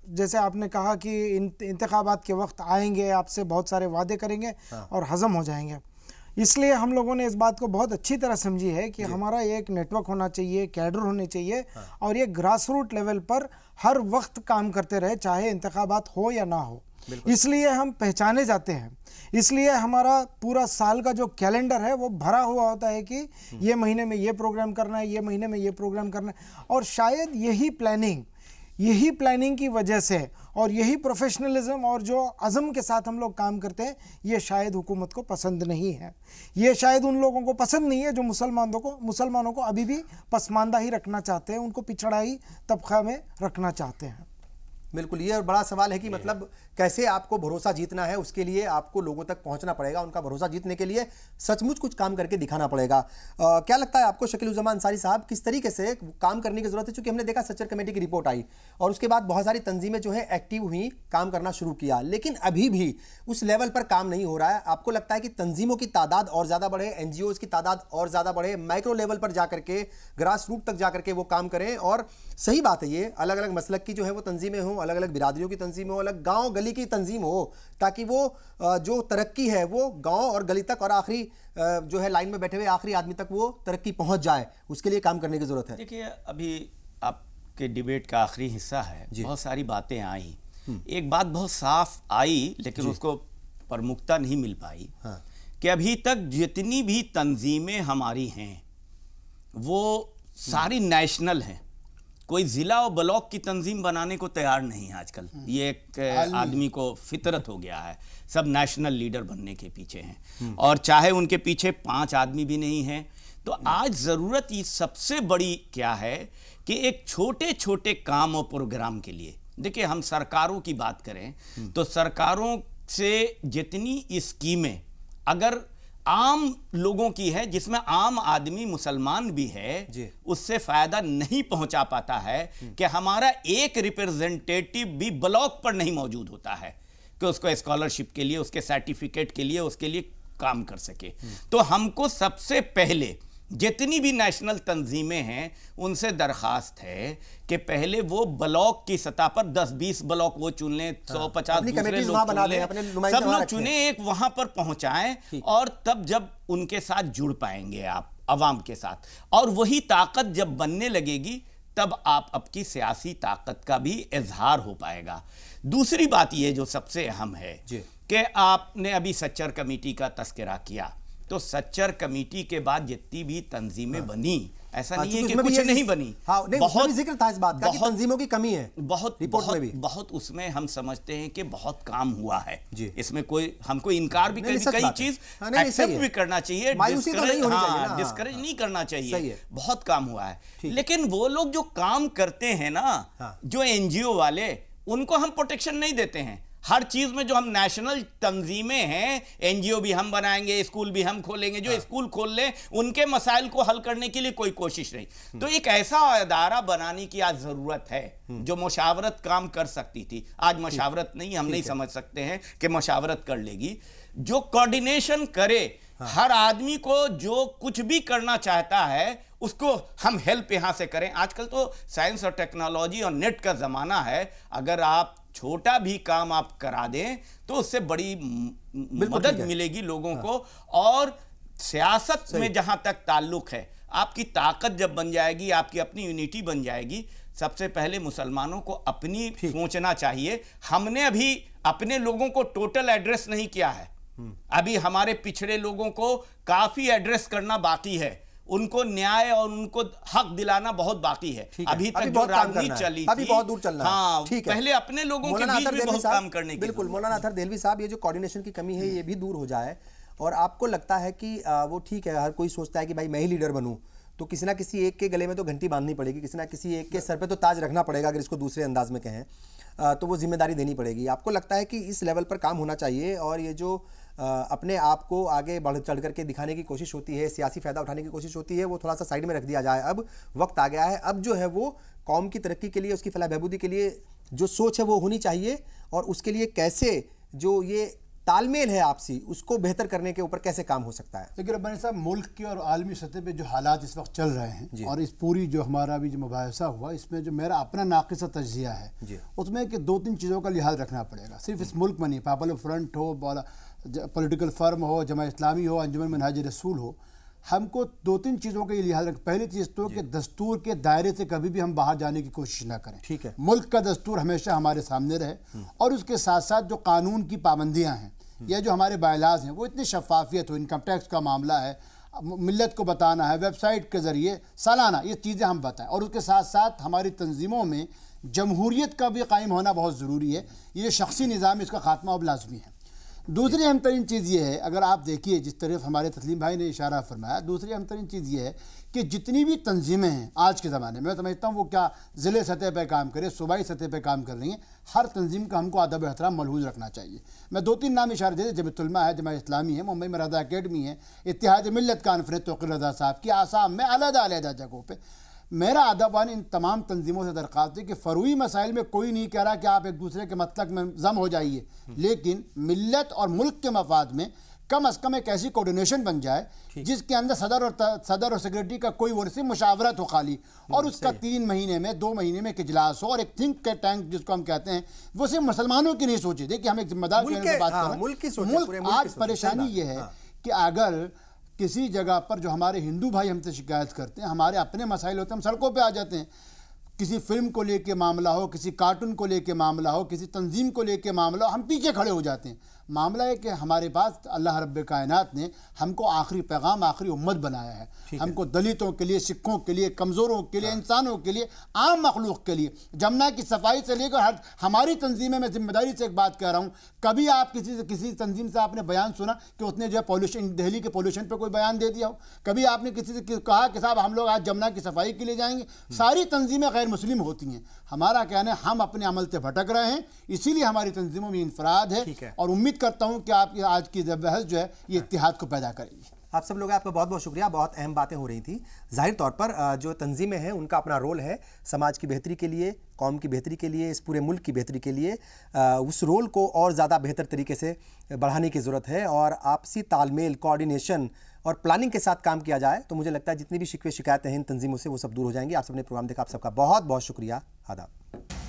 जैसे आपने कहा कि इंतखाबात के वक्त आएंगे, आपसे बहुत सारे वादे करेंगे और हजम हो जाएंगे। इसलिए हम लोगों ने इस बात को बहुत अच्छी तरह समझी है कि हमारा एक नेटवर्क होना चाहिए, कैडर होने चाहिए और ये ग्रास रूट लेवल पर हर वक्त काम करते रहे, चाहे इंतखाबात हो या ना हो। इसलिए हम पहचाने जाते हैं, इसलिए हमारा पूरा साल का जो कैलेंडर है वो भरा हुआ होता है कि ये महीने में ये प्रोग्राम करना है, ये महीने में ये प्रोग्राम करना है। और शायद यही प्लानिंग की वजह से और यही प्रोफेशनलिज्म और जो अज़म के साथ हम लोग काम करते हैं, ये शायद हुकूमत को पसंद नहीं है। ये शायद उन लोगों को पसंद नहीं है जो मुसलमानों को अभी भी पसमानदा ही रखना चाहते हैं, उनको पिछड़ा ही तबका में रखना चाहते हैं। बिल्कुल, ये बड़ा सवाल है कि मतलब कैसे आपको भरोसा जीतना है, उसके लिए आपको लोगों तक पहुंचना पड़ेगा। उनका भरोसा जीतने के लिए सचमुच कुछ काम करके दिखाना पड़ेगा। क्या लगता है आपको शकील-उज़्ज़मान अंसारी साहब, किस तरीके से काम करने की ज़रूरत है? चूँकि हमने देखा सच्चर कमेटी की रिपोर्ट आई और उसके बाद बहुत सारी तंजीमें जो है एक्टिव हुई, काम करना शुरू किया, लेकिन अभी भी उस लेवल पर काम नहीं हो रहा है। आपको लगता है कि तंजीमों की तादाद और ज़्यादा बढ़े, NGOs की तादाद और ज़्यादा बढ़े, माइक्रो लेवल पर जा करके, ग्रास रूट तक जा करके वो काम करें? और सही बात है, ये अलग अलग मसलक की जो है वो तंजीमें हों, अलग अलग बिरादरियों की तंजीमें हों, अलग गाँव गली की तंजीम हो, ताकि वो जो तरक्की है वो गांव और गली तक और आखिरी जो है लाइन में बैठे हुए आखिरी आदमी तक वो तरक्की पहुंच जाए। उसके लिए काम करने की जरूरत है। देखिए, अभी आपके डिबेट का आखिरी हिस्सा है, बहुत सारी बातें आई। एक बात बहुत साफ आई लेकिन उसको प्रमुखता नहीं मिल पाई कि अभी तक जितनी भी तंजीमें हमारी हैं वो सारी नेशनल हैं। कोई ज़िला और ब्लॉक की तंजीम बनाने को तैयार नहीं है आजकल। ये एक आदमी को फितरत हो गया है, सब नेशनल लीडर बनने के पीछे हैं। और चाहे उनके पीछे 5 आदमी भी नहीं हैं, तो आज ज़रूरत ये सबसे बड़ी क्या है कि एक छोटे छोटे काम और प्रोग्राम के लिए, देखिए हम सरकारों की बात करें तो सरकारों से जितनी स्कीमें अगर आम लोगों की है, जिसमें आम आदमी मुसलमान भी है, उससे फायदा नहीं पहुंचा पाता है कि हमारा एक रिप्रेजेंटेटिव भी ब्लॉक पर नहीं मौजूद होता है कि उसको स्कॉलरशिप के लिए, उसके सर्टिफिकेट के लिए, उसके लिए काम कर सके। तो हमको सबसे पहले जितनी भी नेशनल तंजीमें हैं उनसे दरखास्त है कि पहले वो ब्लॉक की सतह पर 10-20 ब्लॉक वो चुन लें, 150 दूसरे लोग चुन लें, सब लोग चुने, एक वहां पर पहुंचाएं और तब जब उनके साथ जुड़ पाएंगे आप अवाम के साथ, और वही ताकत जब बनने लगेगी तब आप आपकी सियासी ताकत का भी इजहार हो पाएगा। दूसरी बात ये जो सबसे अहम है कि आपने अभी सच्चर कमेटी का तस्करा किया, तो सच्चर कमेटी के बाद जितनी भी तंजीमें बनी, ऐसा नहीं है कि कुछ नहीं बनी। बहुत जिक्र था इस बात का कि तंजीमों की कमी है, बहुत रिपोर्ट में भी बहुत उसमें हम समझते हैं कि बहुत काम हुआ है। इसमें कोई हमको इनकार भी, कई चीज एक्सेप्ट भी करना चाहिए, डिस्करेज नहीं करना चाहिए, बहुत काम हुआ है। लेकिन वो लोग जो काम करते हैं ना, जो एनजीओ वाले, उनको हम प्रोटेक्शन नहीं देते हैं। हर चीज में जो हम नेशनल तंजीमें हैं, एनजीओ भी हम बनाएंगे, स्कूल भी हम खोलेंगे, जो स्कूल खोल लें उनके मसाइल को हल करने के लिए कोई कोशिश नहीं। तो एक ऐसा अदारा बनाने की आज जरूरत है जो मशावरत काम कर सकती थी। आज मशावरत नहीं, हम नहीं समझ सकते हैं कि मशावरत कर लेगी, जो कोऑर्डिनेशन करे, हर आदमी को जो कुछ भी करना चाहता है उसको हम हेल्प यहां से करें। आजकल तो साइंस और टेक्नोलॉजी और नेट का जमाना है, अगर आप छोटा भी काम आप करा दें तो उससे बड़ी मदद मिलेगी लोगों को। और सियासत में जहां तक ताल्लुक है, आपकी ताकत जब बन जाएगी, आपकी अपनी यूनिटी बन जाएगी, सबसे पहले मुसलमानों को अपनी सोचना चाहिए। हमने अभी अपने लोगों को टोटल एड्रेस नहीं किया है, अभी हमारे पिछड़े लोगों को काफी एड्रेस करना बाकी है, उनको न्याय और उनको हक दिलाना बहुत बाकी है। अभी तक जो राजनीति चली अभी बहुत दूर चलना है। हाँ, पहले अपने लोगों के बीच में बहुत काम करने की। बिल्कुल मौलाना अतहर देहलवी साहब, ये जो कोऑर्डिनेशन की कमी है ये भी दूर हो जाए, और आपको लगता है कि वो ठीक है, हर कोई सोचता है कि भाई मैं ही लीडर बनूं, तो किसी ना किसी एक के गले में तो घंटी बांधनी पड़ेगी, किसी ना किसी एक के सर पे तो ताज रखना पड़ेगा, अगर इसको दूसरे अंदाज में कहें तो वो जिम्मेदारी देनी पड़ेगी। आपको लगता है कि इस लेवल पर काम होना चाहिए, और ये जो अपने आप को आगे बढ़ चढ़ करके दिखाने की कोशिश होती है, सियासी फायदा उठाने की कोशिश होती है, वो थोड़ा सा साइड में रख दिया जाए। अब वक्त आ गया है, अब जो है वो कौम की तरक्की के लिए, उसकी फलाह बहबूदी के लिए जो सोच है वो होनी चाहिए, और उसके लिए कैसे जो ये तालमेल है आपसी, उसको बेहतर करने के ऊपर कैसे काम हो सकता है। लेकिन रब्बानी साहब, मुल्क के और आलमी सतह पे जो हालात इस वक्त चल रहे हैं, और इस पूरी जो हमारा अभी जो मुबाहिसा हुआ, इसमें जो मेरा अपना नाक़िसा तज्ज़िया है उसमें कि 2-3 चीज़ों का लिहाज रखना पड़ेगा। सिर्फ इस मुल्क में नहीं, पॉपुलर फ्रंट हो, पॉलिटिकल फर्म हो, जमात इस्लामी हो, अंजुमन मनहाज रसूल हो, हमको 2-3 चीज़ों का ये लिहाज रख। पहली चीज़ तो कि दस्तूर के दायरे से कभी भी हम बाहर जाने की कोशिश ना करें। ठीक है, मुल्क का दस्तूर हमेशा हमारे सामने रहे, और उसके साथ साथ जो कानून की पाबंदियाँ हैं या जो हमारे बायलाज हैं वो इतनी शफाफियत हो, इनकम टैक्स का मामला है, मिल्लत को बताना है, वेबसाइट के ज़रिए सालाना ये चीज़ें हम बताएं, और उसके साथ साथ हमारी तंजीमों में जमहूरियत का भी कायम होना बहुत ज़रूरी है। ये जो शख्सी निज़ाम, इसका खात्मा अब लाजमी है। दूसरी अहम तरीन चीज़ ये है, अगर आप देखिए जिस तरफ हमारे तस्लीम भाई ने इशारा फरमाया, दूसरी अहम तरीन चीज़ ये है कि जितनी भी तंजीमें हैं आज के ज़माने में, मैं समझता हूँ वो क्या ज़िले सतह पर काम करें, सूबाई सतह पर काम कर रही हैं, हर तंजीम का हमको अदब एहतराम मलहूज़ रखना चाहिए। मैं 2-3 नाम इशारे दे, जमात उलमा है, जमात इस्लामी है, मुंबई में रज़ा अकेडमी है, इत्तेहाद मिल्लत कॉन्फ्रेंस तौक़ीर रज़ा साहब की, आसाम में अलग-अलग जगहों पर। मेरा अदबान इन तमाम तंजीमों से दरख्वास्त है कि फ़रूई मसाइल में कोई नहीं कह रहा कि आप एक दूसरे के मतलक में जम हो जाइए, लेकिन मिल्लत और मुल्क के मफाद में कम अज़ कम एक ऐसी कोऑर्डिनेशन बन जाए जिसके अंदर सदर और सेक्रेटरी का कोई वो सिर्फ मुशावरत हो खाली, और उसका 3 महीने में 2 महीने में एक इजलास हो, और एक थिंक टैंक जिसको हम कहते हैं वो सिर्फ मुसलमानों की नहीं सोचे। देखिए, हम एक जिम्मेदार बात कर रहे हैं। आज परेशानी ये है कि अगर किसी जगह पर जो हमारे हिंदू भाई हमसे शिकायत करते हैं, हमारे अपने मसाइल होते हैं, हम सड़कों पे आ जाते हैं। किसी फिल्म को लेके मामला हो, किसी कार्टून को लेके मामला हो, किसी तंजीम को लेके मामला हो, हम पीछे खड़े हो जाते हैं। मामला है कि हमारे पास अल्लाह रब्बे कायनात ने हमको आखिरी पैगाम, आखिरी उम्मत बनाया है। हमको दलितों के लिए, सिखों के लिए, कमज़ोरों के लिए, इंसानों के लिए, आम मखलूक के लिए, जमुना की सफाई से लेकर हर हमारी तंजीमें, मैं जिम्मेदारी से एक बात कह रहा हूँ, कभी आप किसी तंजीम से आपने बयान सुना कि उसने जो है पॉल्यूशन, दिल्ली के पॉल्यूशन पर कोई बयान दे दिया हो? कभी आपने किसी से कहा कि साहब हम लोग आज जमुना की सफाई के लिए जाएंगे? सारी तंजीमें गैर मुस्लिम होती हैं। हमारा कहना है हम अपने अमल से भटक रहे हैं, इसीलिए हमारी तंजीमों में इंफराद है और उम्मीद करता हूं कि आपकी आज की बहस जो है ये इत्तेहाद को पैदा करेगी। आप सब लोग, आपका बहुत बहुत शुक्रिया। बहुत अहम बातें हो रही थी। जाहिर तौर पर जो तंजीमें हैं उनका अपना रोल है समाज की बेहतरी के लिए, कौम की बेहतरी के लिए, इस पूरे मुल्क की बेहतरी के लिए। उस रोल को और ज़्यादा बेहतर तरीके से बढ़ाने की ज़रूरत है और आपसी तालमेल, कोऑर्डिनेशन और प्लानिंग के साथ काम किया जाए तो मुझे लगता है जितनी भी शिकवे शिकायतें हैं इन तंजीमों से वो सब दूर हो जाएंगी। आप सबने प्रोग्राम देखा, आप सबका बहुत बहुत शुक्रिया। आदाब।